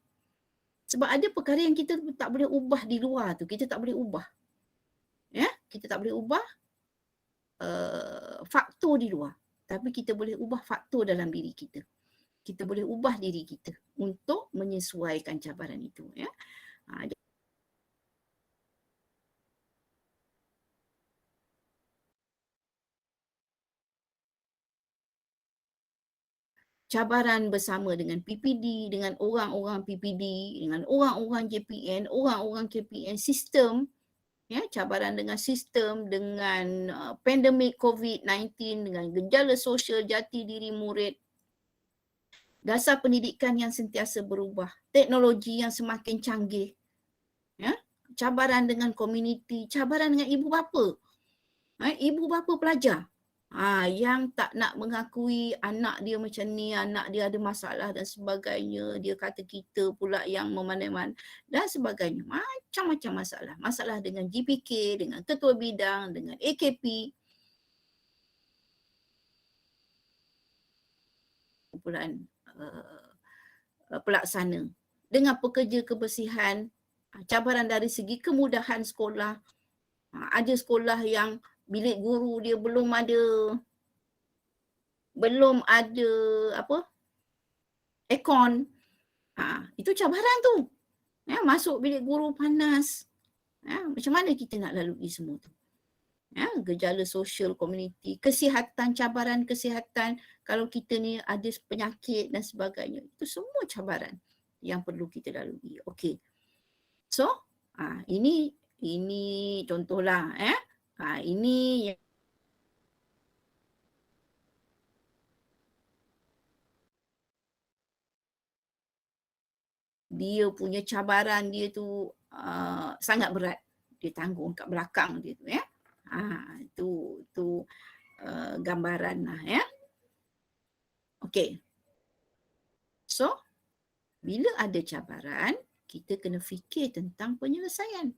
Sebab ada perkara yang kita tak boleh ubah di luar tu, kita tak boleh ubah. Kita tak boleh ubah faktor di luar, tapi kita boleh ubah faktor dalam diri kita. Kita boleh ubah diri kita untuk menyesuaikan cabaran itu. Cabaran bersama dengan PPD, dengan orang-orang PPD, dengan orang-orang JPN, orang-orang KPN, sistem, cabaran dengan sistem, dengan pandemik COVID-19, dengan gejala sosial jati diri murid, dasar pendidikan yang sentiasa berubah, teknologi yang semakin canggih, cabaran dengan komuniti, cabaran dengan ibu bapa, ibu bapa pelajar yang tak nak mengakui anak dia macam ni, anak dia ada masalah dan sebagainya, dia kata kita pula yang memandai-mandai dan sebagainya. Macam-macam masalah. Masalah dengan GPK, dengan ketua bidang, dengan AKP. Kumpulan pelaksana. Dengan pekerja kebersihan, cabaran dari segi kemudahan sekolah. Ada sekolah yang bilik guru dia belum ada aircon. Itu cabaran tu. Masuk bilik guru panas. Macam mana kita nak lalui semua tu? Gejala sosial komuniti, kesihatan, cabaran kesihatan, kalau kita ni ada penyakit dan sebagainya. Itu semua cabaran yang perlu kita lalui. Okey. So, ini contohlah. Ini yang dia punya cabaran dia tu sangat berat. Dia tanggung kat belakang dia tu. Itu gambaran lah Okey. So, bila ada cabaran, kita kena fikir tentang penyelesaian.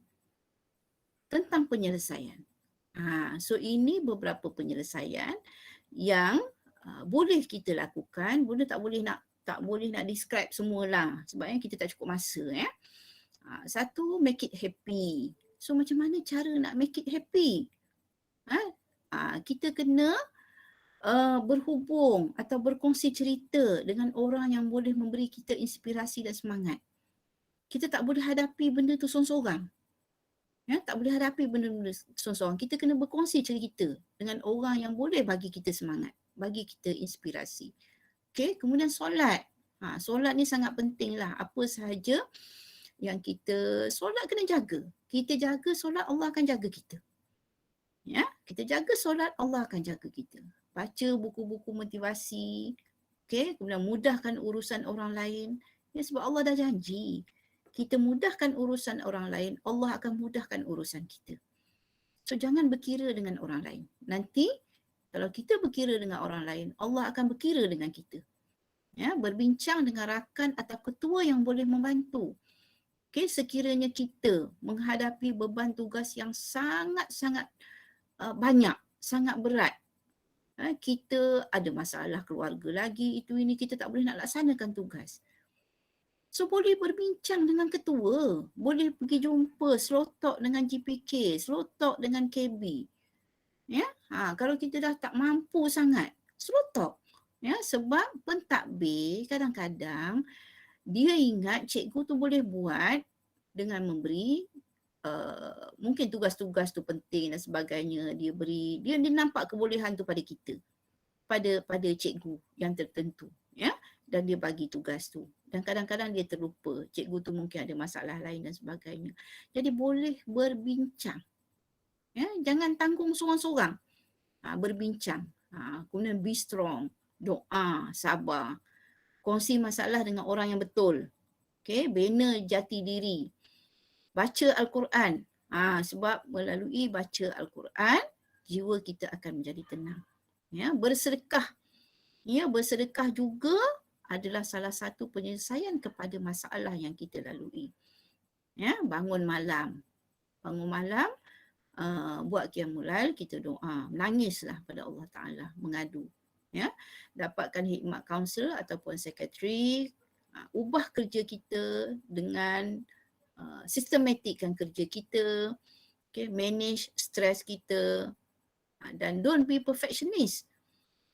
So ini beberapa penyelesaian yang boleh kita lakukan, tak boleh nak describe semualah sebabnya kita tak cukup masa Satu, make it happy. So macam mana cara nak make it happy? Kita kena berhubung atau berkongsi cerita dengan orang yang boleh memberi kita inspirasi dan semangat. Kita tak boleh hadapi benda tu seorang-seorang. Tak boleh hadapi benda-benda seorang-seorang. Kita kena berkongsi cerita dengan orang yang boleh bagi kita semangat, bagi kita inspirasi. Okay, kemudian solat. Solat ni sangat penting lah. Apa sahaja yang kita solat kena jaga. Kita jaga solat, Allah akan jaga kita. Kita jaga solat, Allah akan jaga kita. Baca buku-buku motivasi. Okay, kemudian mudahkan urusan orang lain. Sebab Allah dah janji. Kita mudahkan urusan orang lain, Allah akan mudahkan urusan kita. So jangan berkira dengan orang lain. Nanti kalau kita berkira dengan orang lain, Allah akan berkira dengan kita. Berbincang dengan rakan atau ketua yang boleh membantu. Okay, sekiranya kita menghadapi beban tugas yang sangat-sangat banyak, sangat berat. Kita ada masalah keluarga lagi, itu ini kita tak boleh nak laksanakan tugas. So boleh berbincang dengan ketua, boleh pergi jumpa, slow talk dengan GPK, slow talk dengan KB. Kalau kita dah tak mampu sangat, slow talk. Sebab pentadbir kadang-kadang dia ingat cikgu tu boleh buat dengan memberi mungkin tugas-tugas tu penting dan sebagainya, dia nampak kebolehan tu pada kita, pada cikgu yang tertentu. dan dia bagi tugas tu. Dan kadang-kadang dia terlupa, cikgu tu mungkin ada masalah lain dan sebagainya. Jadi boleh berbincang. Ya, jangan tanggung seorang-seorang. Berbincang. Kemudian be strong, doa, sabar. Kongsi masalah dengan orang yang betul. Okay, bina jati diri. Baca Al-Quran. Sebab melalui baca Al-Quran, jiwa kita akan menjadi tenang. Ya, bersedekah. Ya, bersedekah juga adalah salah satu penyelesaian kepada masalah yang kita lalui. Ya, bangun malam. Bangun malam, buat qiyamul lail, kita doa, menangislah pada Allah Ta'ala, mengadu. Ya, dapatkan hikmat kaunselor ataupun sekretari, ubah kerja kita dengan sistematikkan kerja kita, okay, manage stres kita, dan don't be perfectionist.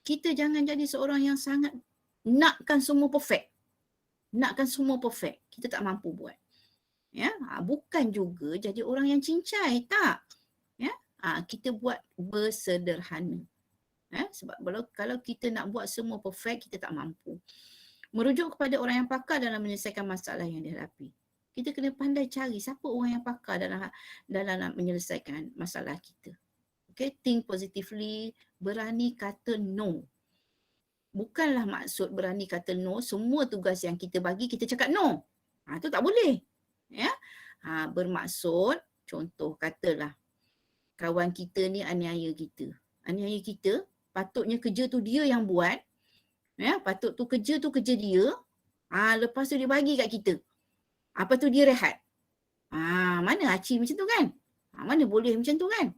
Kita jangan jadi seorang yang sangat nakkan semua perfect. Nakkan semua perfect. Kita tak mampu buat. Ya, bukan juga jadi orang yang cincai, tak. Ya, kita buat bersederhana. Ya, sebab kalau kita nak buat semua perfect, kita tak mampu. Merujuk kepada orang yang pakar dalam menyelesaikan masalah yang dihadapi. Kita kena pandai cari siapa orang yang pakar dalam nak menyelesaikan masalah kita. Okay, think positively, berani kata no. Bukanlah maksud berani kata no, semua tugas yang kita bagi kita cakap no. Itu tak boleh. Ya. Bermaksud, contoh katalah kawan kita ni aniaya kita. Aniaya kita, patutnya kerja tu dia yang buat. Ya, patut tu kerja dia. Lepas tu dia bagi kat kita. Apa tu dia rehat. Mana Haci macam tu kan? Mana boleh macam tu kan?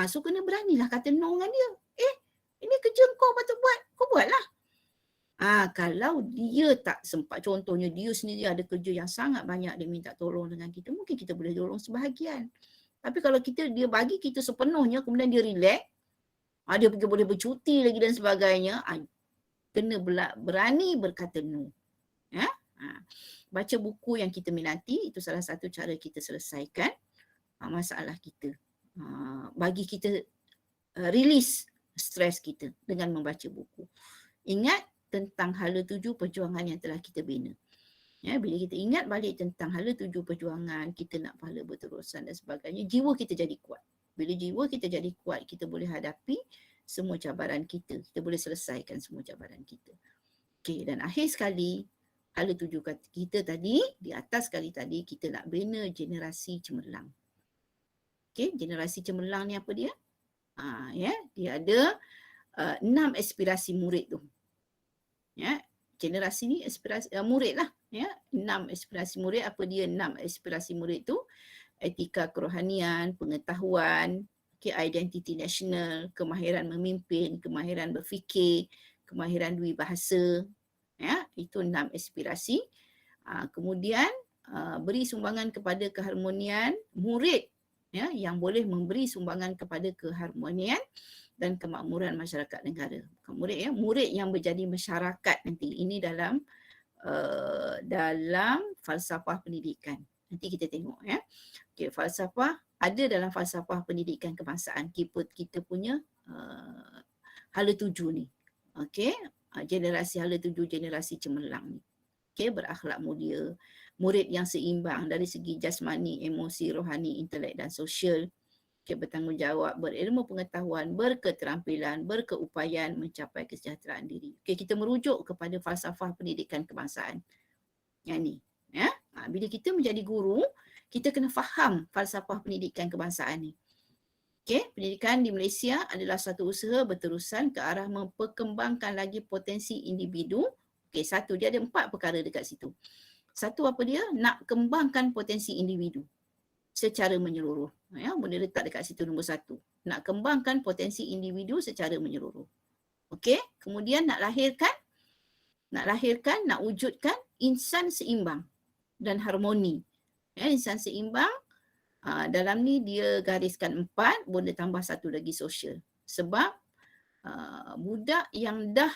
So kena beranilah kata no dengan dia. Ini kerja kau patut buat, kau buatlah. Kalau dia tak sempat, contohnya dia sendiri ada kerja yang sangat banyak, dia minta tolong dengan kita, mungkin kita boleh tolong sebahagian. Tapi kalau dia bagi kita sepenuhnya, kemudian dia relax, dia pergi boleh bercuti lagi dan sebagainya, kena berani berkata no. Ya? Baca buku yang kita minati, itu salah satu cara kita selesaikan masalah kita. Bagi kita release stres kita dengan membaca buku. Ingat tentang hala tuju perjuangan yang telah kita bina. Ya, bila kita ingat balik tentang hala tuju perjuangan, kita nak pahala berterusan dan sebagainya, jiwa kita jadi kuat. Bila jiwa kita jadi kuat, kita boleh hadapi semua cabaran kita. Kita boleh selesaikan semua cabaran kita. Okey, dan akhir sekali, hala tuju kita tadi, di atas sekali tadi, kita nak bina generasi cemerlang. Okey, generasi cemerlang ni apa dia? Dia ada 6 aspirasi murid tu. Ya, generasi ni aspirasi murid lah. Ya, 6 aspirasi murid. Apa dia 6 aspirasi murid tu? Etika kerohanian, pengetahuan, identiti nasional, kemahiran memimpin, kemahiran berfikir, kemahiran dui bahasa. Ya, itu 6 aspirasi. Kemudian beri sumbangan kepada keharmonian murid. Ya, yang boleh memberi sumbangan kepada keharmonian dan kemakmuran masyarakat negara. Bukan murid ya, murid yang menjadi masyarakat nanti. Ini dalam falsafah pendidikan. Nanti kita tengok ya. Okey, falsafah ada dalam falsafah pendidikan kebangsaan. Kita punya hala tuju ni. Okey, generasi hala tuju, generasi cemerlang ni. Okey, berakhlak mulia, murid yang seimbang dari segi jasmani, emosi, rohani, intelek dan sosial. Okey, bertanggungjawab, berilmu pengetahuan, berketerampilan, berkeupayaan mencapai kesejahteraan diri. Okey, kita merujuk kepada falsafah pendidikan kebangsaan. Yang ni, ya. Bila kita menjadi guru, kita kena faham falsafah pendidikan kebangsaan ni. Okey, pendidikan di Malaysia adalah satu usaha berterusan ke arah memperkembangkan lagi potensi individu. Okey, satu, dia ada 4 perkara dekat situ. Satu apa dia? Nak kembangkan potensi individu secara menyeluruh. Ya, boleh letak dekat situ nombor 1. Nak kembangkan potensi individu secara menyeluruh. Okey, kemudian nak wujudkan insan seimbang dan harmoni. Ya, insan seimbang, dalam ni dia gariskan 4, boleh tambah 1 lagi sosial. Sebab budak yang dah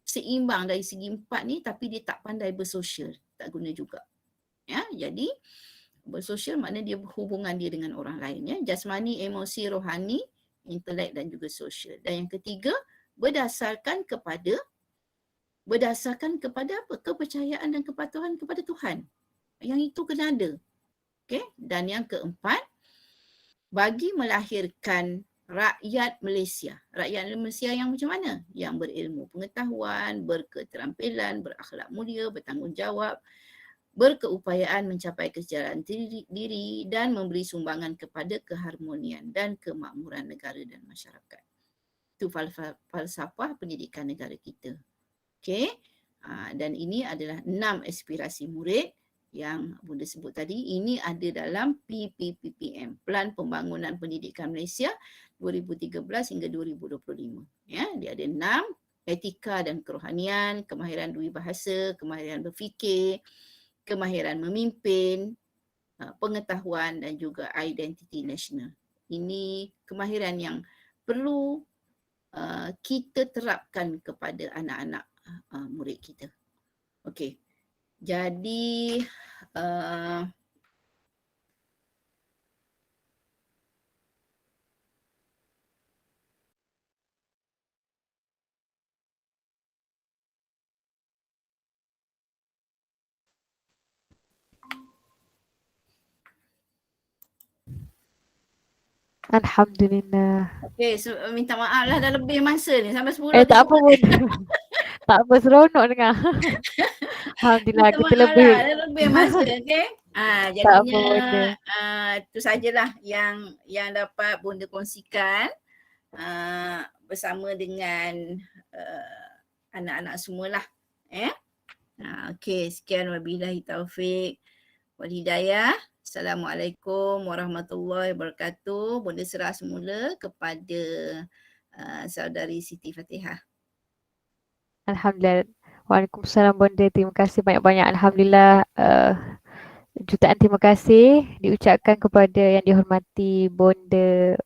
seimbang dari segi 4 ni tapi dia tak pandai bersosial, tak guna juga. Ya, jadi bersosial maknanya dia berhubungan dia dengan orang lain ya, jasmani, emosi, rohani, intelek dan juga sosial. Dan yang ketiga, berdasarkan kepada berdasarkan kepada apa? Kepercayaan dan kepatuhan kepada Tuhan. Yang itu kena ada. Okay? Dan yang keempat, bagi melahirkan rakyat Malaysia. Rakyat Malaysia yang macam mana? Yang berilmu pengetahuan, berketerampilan, berakhlak mulia, bertanggungjawab, berkeupayaan mencapai kesejahteraan diri dan memberi sumbangan kepada keharmonian dan kemakmuran negara dan masyarakat. Itu falsafah pendidikan negara kita. Okay? Dan ini adalah 6 aspirasi murid yang Bunda sebut tadi. Ini ada dalam PPPPM, Plan Pembangunan Pendidikan Malaysia 2013 hingga 2025. Ya, dia ada 6: etika dan kerohanian, kemahiran dui bahasa, kemahiran berfikir, kemahiran memimpin, pengetahuan dan juga identiti nasional. Ini kemahiran yang perlu kita terapkan kepada anak-anak murid kita. Okey. Jadi
Alhamdulillah.
okey, so, minta maaf lah dah lebih masa ni sampai 10
Tak apa pun. Tak apa, seronok dengar. Alhamdulillah,
minta
kita
maaf
lebih.
lah dah lebih masa, okey.
Tak apa
Jadinya
bunda.
itu sajalah yang dapat Bunda kongsikan bersama dengan anak-anak semualah. Okey, sekian, wabillahi taufik wal hidayah. Assalamualaikum warahmatullahi wabarakatuh. Bunda serah semula kepada saudari Siti Fatihah.
Alhamdulillah. Waalaikumsalam bunda. Terima kasih banyak-banyak. Alhamdulillah. Jutaan terima kasih diucapkan kepada yang dihormati Bonda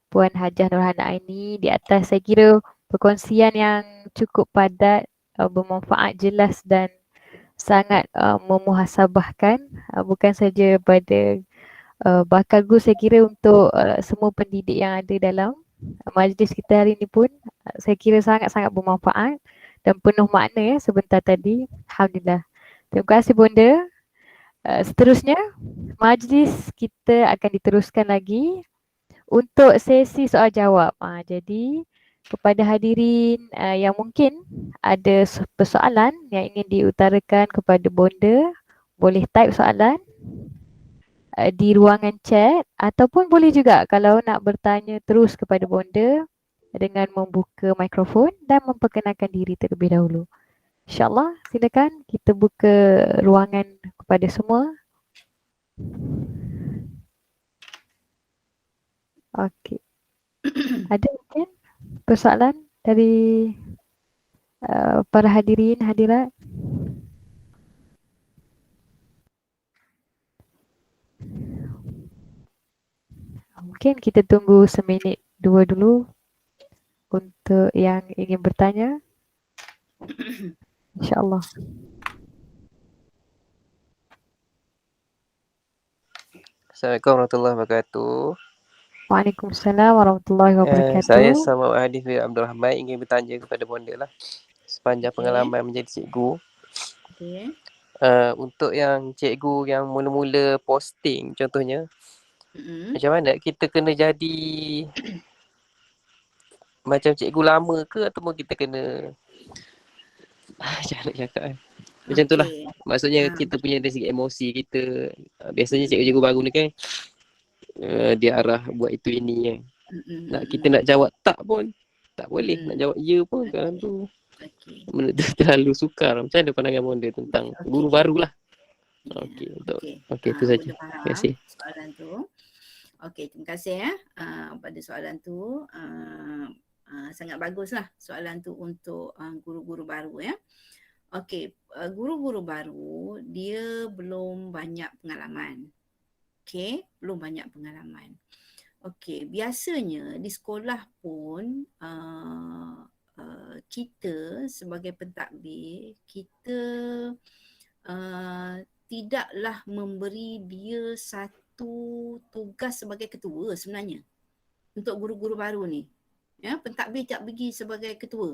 Puan Hajah Nurhana Aini di atas, saya kira, perkongsian yang cukup padat, bermanfaat, jelas dan sangat memuhasabahkan, bukan saja pada bakal guru, saya kira untuk semua pendidik yang ada dalam majlis kita hari ini pun saya kira sangat-sangat bermanfaat dan penuh makna ya sebentar tadi. Alhamdulillah. Terima kasih Bonda. Seterusnya majlis kita akan diteruskan lagi untuk sesi soal jawab. Jadi kepada hadirin yang mungkin ada persoalan yang ingin diutarakan kepada Bonda, boleh type soalan di ruangan chat ataupun boleh juga kalau nak bertanya terus kepada Bonda dengan membuka mikrofon dan memperkenalkan diri terlebih dahulu. InsyaAllah, silakan kita buka ruangan kepada semua. Okey. Ada mungkin persoalan dari para hadirin, hadirat? Mungkin kita tunggu seminit dua dulu untuk yang ingin bertanya. InsyaAllah.
Assalamualaikum warahmatullahi wabarakatuh.
Waalaikumsalam warahmatullahi wabarakatuh.
Saya sama Hadis bin Abdul Rahman ingin bertanya kepada Bonda lah sepanjang pengalaman menjadi cikgu.
Okey.
Untuk yang cikgu yang mula-mula posting contohnya, macam mana kita kena jadi macam cikgu lama ke ataupun kita kena macam nak cakap kan? Macam tu lah. Maksudnya kita punya dari segi emosi kita. Biasanya cikgu-cikgu baru ni kan dia arah buat itu ini kan. Kita nak jawab tak pun tak boleh. Nak jawab ya pun kan tu. Benda tu terlalu sukar. Macam mana pandangan Bonda tentang guru baru lah? Okey, itu saja. Terima kasih.
Soalan tu. Okey, terima kasih pada soalan tu. Sangat baguslah soalan tu untuk guru-guru baru ya. Okey, guru-guru baru dia belum banyak pengalaman. Okey, belum banyak pengalaman. Okey, biasanya di sekolah pun kita sebagai pentadbir, kita tidaklah memberi dia satu tugas sebagai ketua sebenarnya untuk guru-guru baru ni. Ya, pentadbir tak pergi sebagai ketua.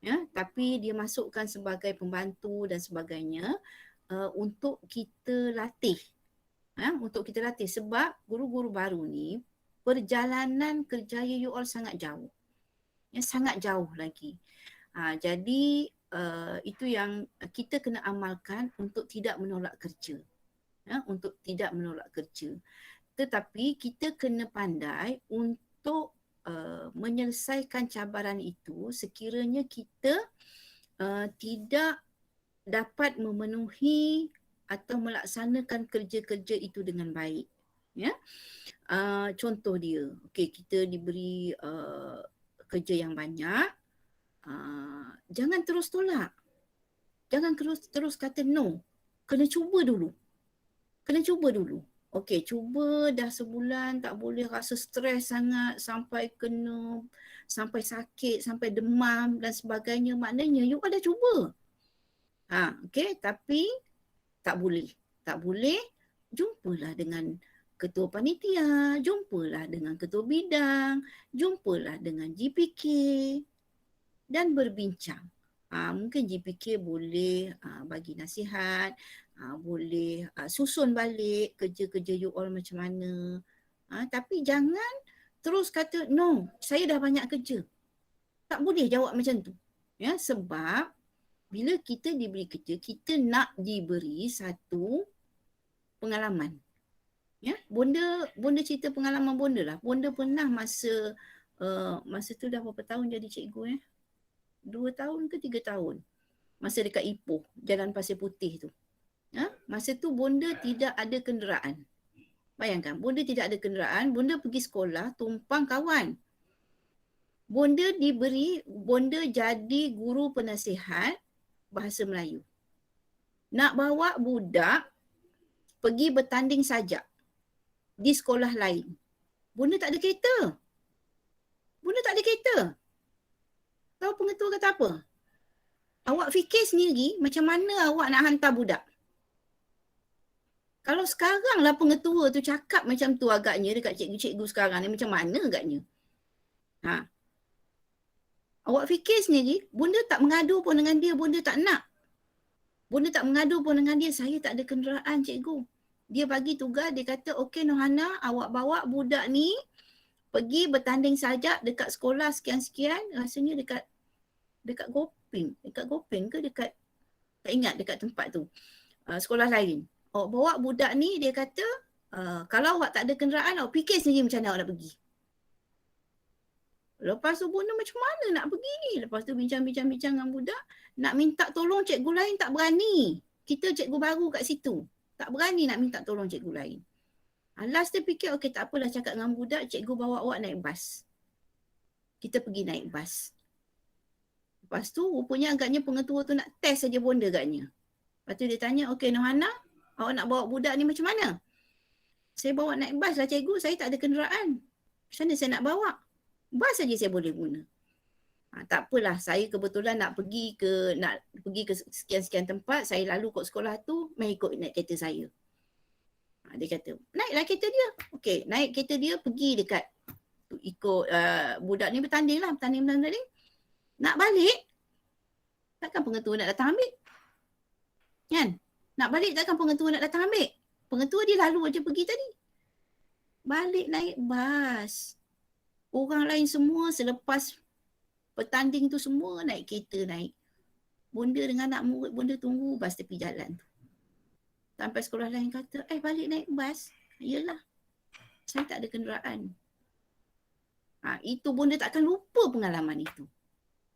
Ya, tapi dia masukkan sebagai pembantu dan sebagainya untuk kita latih. Untuk kita latih sebab guru-guru baru ni perjalanan kerjaya you all sangat jauh. Ya, sangat jauh lagi. Jadi itu yang kita kena amalkan untuk tidak menolak kerja. Untuk tidak menolak kerja. Tetapi kita kena pandai untuk menyelesaikan cabaran itu sekiranya kita tidak dapat memenuhi atau melaksanakan kerja-kerja itu dengan baik. Ya, contoh dia, okey, kita diberi kerja yang banyak, jangan terus tolak, jangan terus kata no, kena cuba dulu. Okey, cuba dah sebulan tak boleh, rasa stres sangat sampai sampai sakit, sampai demam dan sebagainya. Maknanya you ada cuba. Okey, tapi tak boleh. Jumpalah dengan ketua panitia, jumpalah dengan ketua bidang, jumpalah dengan GPK dan berbincang. Mungkin GPK boleh bagi nasihat, boleh susun balik kerja-kerja you all macam mana. Tapi jangan terus kata, no, saya dah banyak kerja. Tak boleh jawab macam tu. Ya, sebab bila kita diberi kerja, kita nak diberi satu pengalaman. Ya, bonda cerita pengalaman bonda lah. Bonda pernah masa tu dah berapa tahun jadi cikgu 2 tahun ke 3 tahun. Masa dekat Ipoh, Jalan Pasir Putih tu. Masa tu bonda tidak ada kenderaan. Bayangkan, bonda tidak ada kenderaan, bonda pergi sekolah tumpang kawan. Bonda jadi guru penasihat bahasa Melayu. Nak bawa budak pergi bertanding sajak di sekolah lain. Bonda tak ada kereta. Tahu pengetua kata apa? Awak fikir sendiri macam mana awak nak hantar budak. Kalau sekarang lah pengetua tu cakap macam tu agaknya dekat cikgu-cikgu sekarang ni, macam mana agaknya? Awak fikir sendiri, bonda tak mengadu pun dengan dia, bonda tak nak. Bonda tak mengadu pun dengan dia, saya tak ada kenderaan cikgu. Dia bagi tugas, dia kata, okey Nohana, awak bawa budak ni pergi bertanding sajak dekat sekolah sekian-sekian, rasanya dekat Gopeng ke dekat, tak ingat dekat tempat tu, sekolah lain. Awak bawa budak ni, dia kata, kalau awak tak ada kenderaan, awak fikir sendiri macam mana awak nak pergi. Lepas tu bonda macam mana nak pergi ni? Lepas tu bincang-bincang dengan budak, nak minta tolong cikgu lain tak berani. Kita cikgu baru kat situ, tak berani nak minta tolong cikgu lain. Last dia fikir, okey tak apalah, cakap dengan budak, cikgu bawa awak naik bas. Kita pergi naik bas. Lepas tu rupanya agaknya pengetua tu nak test saja bonda agaknya. Lepas tu dia tanya, okey Nohana, awak nak bawa budak ni macam mana? Saya bawa naik bas lah cikgu, saya tak ada kenderaan. Macam mana saya nak bawa? Bas saja saya boleh guna. Tak apalah, saya kebetulan nak pergi ke sekian-sekian tempat, saya lalu kot sekolah tu, mai ikut naik kereta saya. Dia kata, naiklah kereta dia. Okey, naik kereta dia pergi dekat ikut budak ni bertanding. Nak balik, takkan pengetua nak datang ambil? Kan? Nak balik takkan pengetua nak datang ambil? Pengetua dia lalu aja pergi tadi. Balik naik bas. Orang lain semua selepas bertanding tu semua naik kereta naik. Bonda dengan anak murid bonda tunggu bas tepi jalan tu. Sampai sekolah lain kata, balik naik bas. Yelah, saya tak ada kenderaan. Itu bonda takkan lupa pengalaman itu.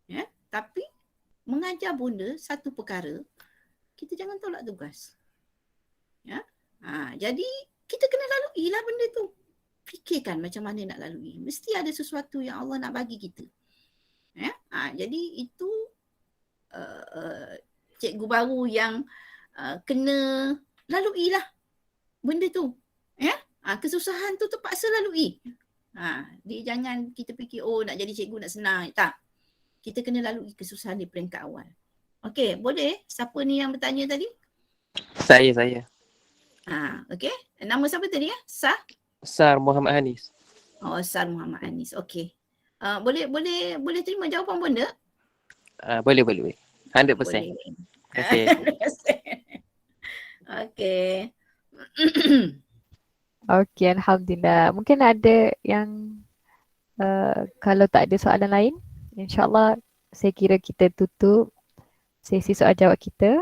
Ya? Tapi mengajar bonda satu perkara, kita jangan tolak tugas. Ya? Jadi kita kena lalui lah benda tu. Fikirkan macam mana nak lalui. Mesti ada sesuatu yang Allah nak bagi kita. Ya? Jadi itu cikgu baru yang kena lalui lah benda tu. Ya? Kesusahan tu terpaksa lalui. Dia jangan kita fikir, nak jadi cikgu nak senang. Tak. Kita kena lalui kesusahan di peringkat awal. Okey, boleh? Siapa ni yang bertanya tadi?
Saya.
Okey. Nama siapa tadi ya?
Sar Muhammad Hanis.
Sar Muhammad Anis. Okey. Boleh terima jawapan bonda?
Boleh. 100%.
Boleh.
Terima kasih.
Okey.
Okey, Alhamdulillah. Mungkin ada yang kalau tak ada soalan lain, insyaAllah saya kira kita tutup sesi soal jawab kita.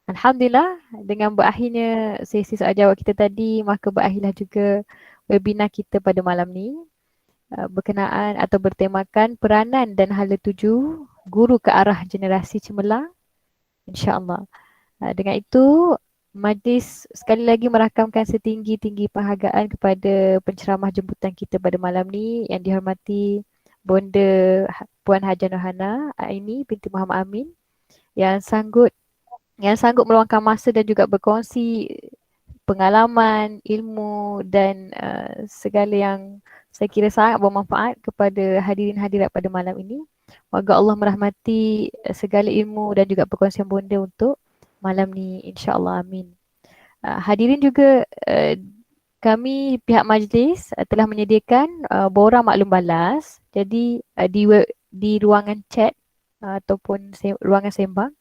Alhamdulillah, dengan berakhirnya sesi soal jawab kita tadi, maka berakhirlah juga webinar kita pada malam ni. Berkenaan atau bertemakan peranan dan hala tuju guru ke arah generasi cemerlang, insyaAllah. Dengan itu, majlis sekali lagi merakamkan setinggi-tinggi penghargaan kepada penceramah jemputan kita pada malam ni yang dihormati Bonda Puan Haja Nurhana Aini binti Muhammad Amin yang sanggup meluangkan masa dan juga berkongsi pengalaman, ilmu dan segala yang saya kira sangat bermanfaat kepada hadirin hadirat pada malam ini. Moga Allah merahmati segala ilmu dan juga perkongsian bonda untuk malam ni, insyaAllah, amin. Hadirin juga, kami pihak majlis telah menyediakan borang maklum balas. Jadi di ruangan chat ataupun ruangan sembang.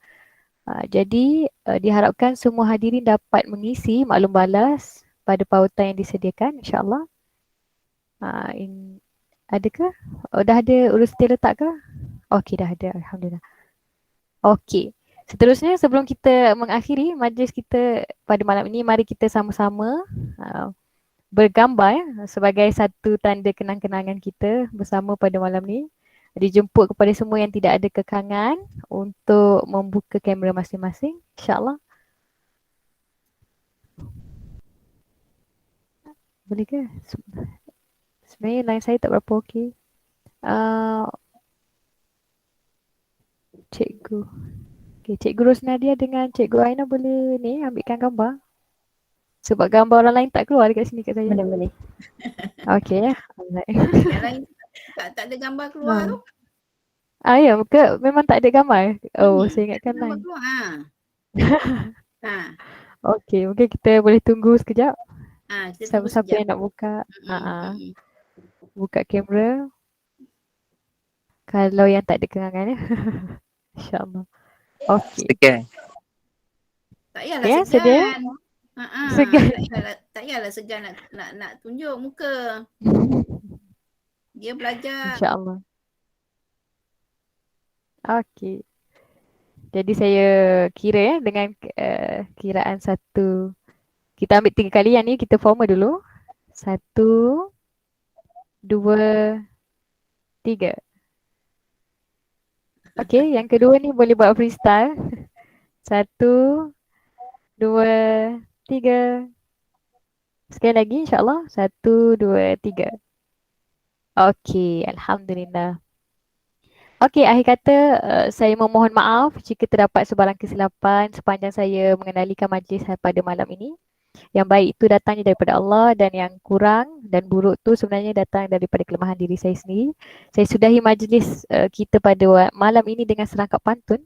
Jadi diharapkan semua hadirin dapat mengisi maklum balas pada pautan yang disediakan, insyaAllah. Adakah? Dah ada urus letak ke? Okey, dah ada, Alhamdulillah. Okey. Seterusnya, sebelum kita mengakhiri majlis kita pada malam ini, mari kita sama-sama bergambar sebagai satu tanda kenang-kenangan kita bersama pada malam ni. Dijemput kepada semua yang tidak ada kekangan untuk membuka kamera masing-masing, insyaAllah. Boleh ke? Sebenarnya line saya tak berapa okey. Cikgu. Okay, Cikgu Rosnadia dengan Cikgu Aina boleh ni ambilkan gambar. Sebab gambar orang lain tak keluar dekat sini kat saya.
Boleh.
Okay.
Yang lain tak ada gambar keluar tu.
Ya, memang tak ada gambar. Oh, saya ingatkan
gambar
lain.
keluar.
Okay, mungkin kita boleh tunggu sekejap.
Kita tunggu
Siapa-siapa yang nak buka. Buka kamera. Kalau yang tak ada kenangan ya. InsyaAllah. Okay.
Sekian.
Tak payahlah
Ya,
segan.
Segan.
Tak payahlah segan nak tunjuk muka. Dia belajar.
InsyaAllah. Okay. Jadi saya kira dengan kiraan satu. Kita ambil 3 kali, yang ni kita formal dulu. 1, 2, 3. Okay, yang kedua ni boleh buat freestyle. 1, 2, 3. Sekali lagi insyaAllah. 1, 2, 3. Okay, Alhamdulillah. Okay, akhir kata saya memohon maaf jika terdapat sebarang kesilapan sepanjang saya mengendalikan majlis pada malam ini. Yang baik itu datangnya daripada Allah dan yang kurang dan buruk tu sebenarnya datang daripada kelemahan diri saya sendiri. Saya sudahi majlis kita pada malam ini dengan serangkap pantun.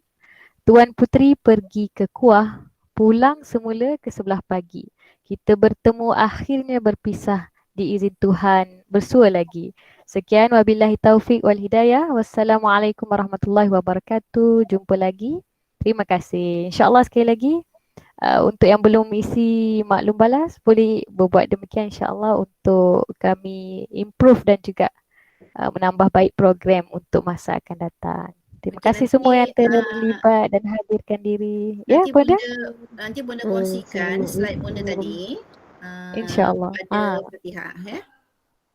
Tuan Puteri pergi ke kuah, pulang semula ke sebelah pagi. Kita bertemu akhirnya berpisah, diizin Tuhan bersua lagi. Sekian, wabillahi taufik wal hidayah. Wassalamualaikum warahmatullahi wabarakatuh. Jumpa lagi. Terima kasih. InsyaAllah sekali lagi. Untuk yang belum isi maklum balas, boleh berbuat demikian insyaAllah untuk kami improve dan juga menambah baik program untuk masa akan datang. Terima kasih semua yang terlibat dan hadirkan diri.
Nanti Bonda kongsikan slide Bonda tadi.
InsyaAllah.
Pada Fatihah ya.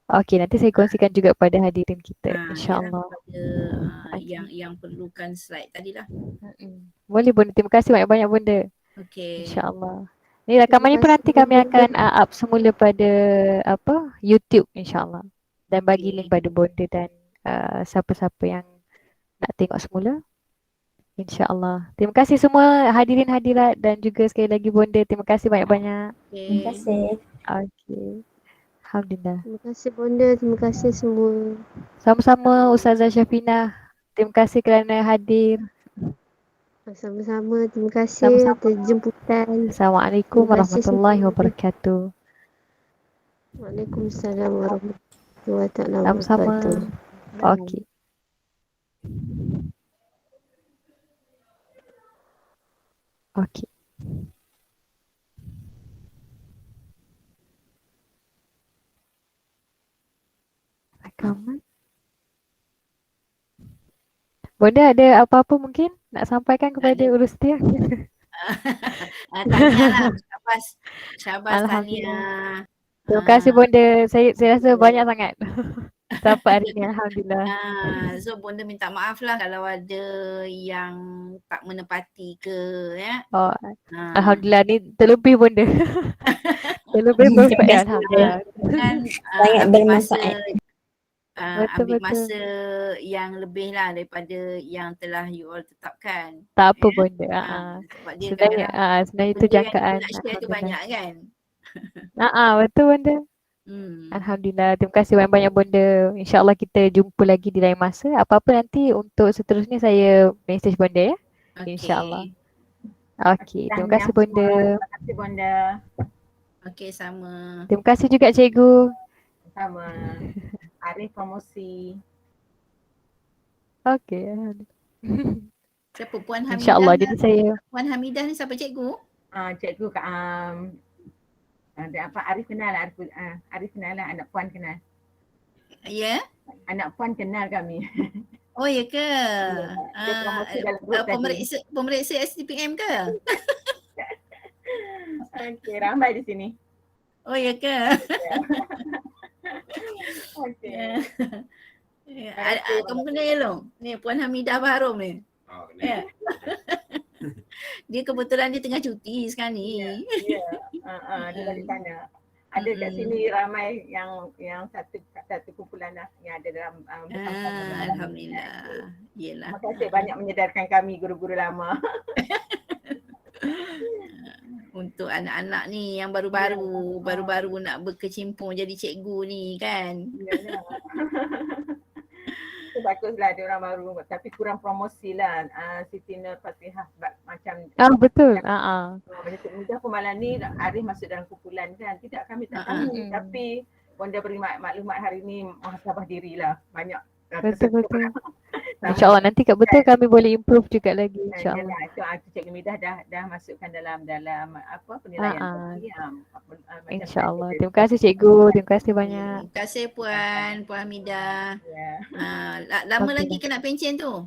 Okey, nanti saya kongsikan juga pada hadirin kita. InsyaAllah.
Yang perlukan slide tadilah.
Boleh Bonda. Terima kasih banyak-banyak Bonda.
Okey.
InsyaAllah. Ni rakaman ni pun nanti kami akan up semula pada YouTube insyaAllah. Dan bagi link pada Bonda dan siapa-siapa yang nak tengok semula. InsyaAllah. Terima kasih semua hadirin hadirat dan juga sekali lagi Bonda. Terima kasih banyak-banyak.
Terima kasih.
Okey. Alhamdulillah.
Terima kasih Bonda. Terima kasih semua.
Sama-sama Ustazah Syafina. Terima kasih kerana hadir.
Sama-sama. Terima kasih atas jemputan.
Assalamualaikum warahmatullahi wabarakatuh.
Waalaikumsalam warahmatullahi wabarakatuh.
Sama-sama. Okey. Okey. Rakaman. Bonda ada apa-apa mungkin nak sampaikan
Tak
kepada
ada.
urus dia?
Tahniah lah. Syabas. Syabas
Alhamdulillah.
tahniah.
Terima kasih Bonda. Saya rasa
Ya.
banyak sangat. Dapat hari ni Alhamdulillah.
So Bonda minta maaf lah kalau ada yang tak menepati ke ya.
Oh,
Ah,
Alhamdulillah ni terlebih Bonda. Terlebih perfect
Best
Alhamdulillah.
kan
Sangat
ambil masa
bermanfaat.
Betul,
ambil
betul.
masa yang lebih lah daripada yang telah you all tetapkan.
Tak apa Bonda.
Sebab dia
Sebenarnya
kadang-kadang
sebenarnya itu
benda yang
jangkaan.
kita nak share tu banyak kan.
Betul Bonda.
Hmm.
Alhamdulillah. Terima kasih banyak-banyak Bonda. InsyaAllah kita jumpa lagi di lain masa. Apa-apa nanti untuk seterusnya saya message Bonda ya.
Okay.
InsyaAllah. Okey. Terima kasih Bonda.
Terima kasih Bonda.
Okay, sama.
Terima kasih juga Cikgu.
Sama. Arif promosi.
Okey.
Siapa Puan Hamidah?
InsyaAllah. Jadi saya
Puan Hamidah ni siapa cikgu?
Cikgu ada apa Arif kenal lah. Arif kenal lah, anak puan kenal.
Ya?
Anak puan kenal kami.
Oh ya ke?
Dia promosi dalam grup tadi.
Pemeriksa STPM ke?
Okey, ramai di sini.
Oh ya ke?
Okey.
Kamu kenal Elong? Ni Puan Hamidah Baharom ni. Ya. Dia kebetulan dia tengah cuti sekarang ni.
Ya. Dia dari sana. Ada kat sini ramai yang satu kumpulan lah yang ada dalam
Alhamdulillah. Yelah.
Terima kasih banyak menyedarkan kami guru-guru lama.
Untuk anak-anak ni yang baru-baru nak berkecimpung jadi cikgu ni kan.
Yalah. So, baguslah dia orang baru tapi kurang promosi lah. Siti Nur Fatihah macam
betul.
Macam Cik Mudah pun malam ni Arif masuk dalam kumpulan kan. Tidak kami tak tahu tapi Bonda beri maklumat hari ni muhasabah dirilah. Banyak
Betul. InsyaAllah nanti betul kami boleh improve juga lagi insyaAllah.
Itu Cikgu Midah dah masukkan dalam apa penilaian tadi.
InsyaAllah. Terima kasih Cikgu. Terima kasih banyak.
Terima kasih Puan Hamidah.
Ya.
Lama
Okey.
lagi kena pencen tu?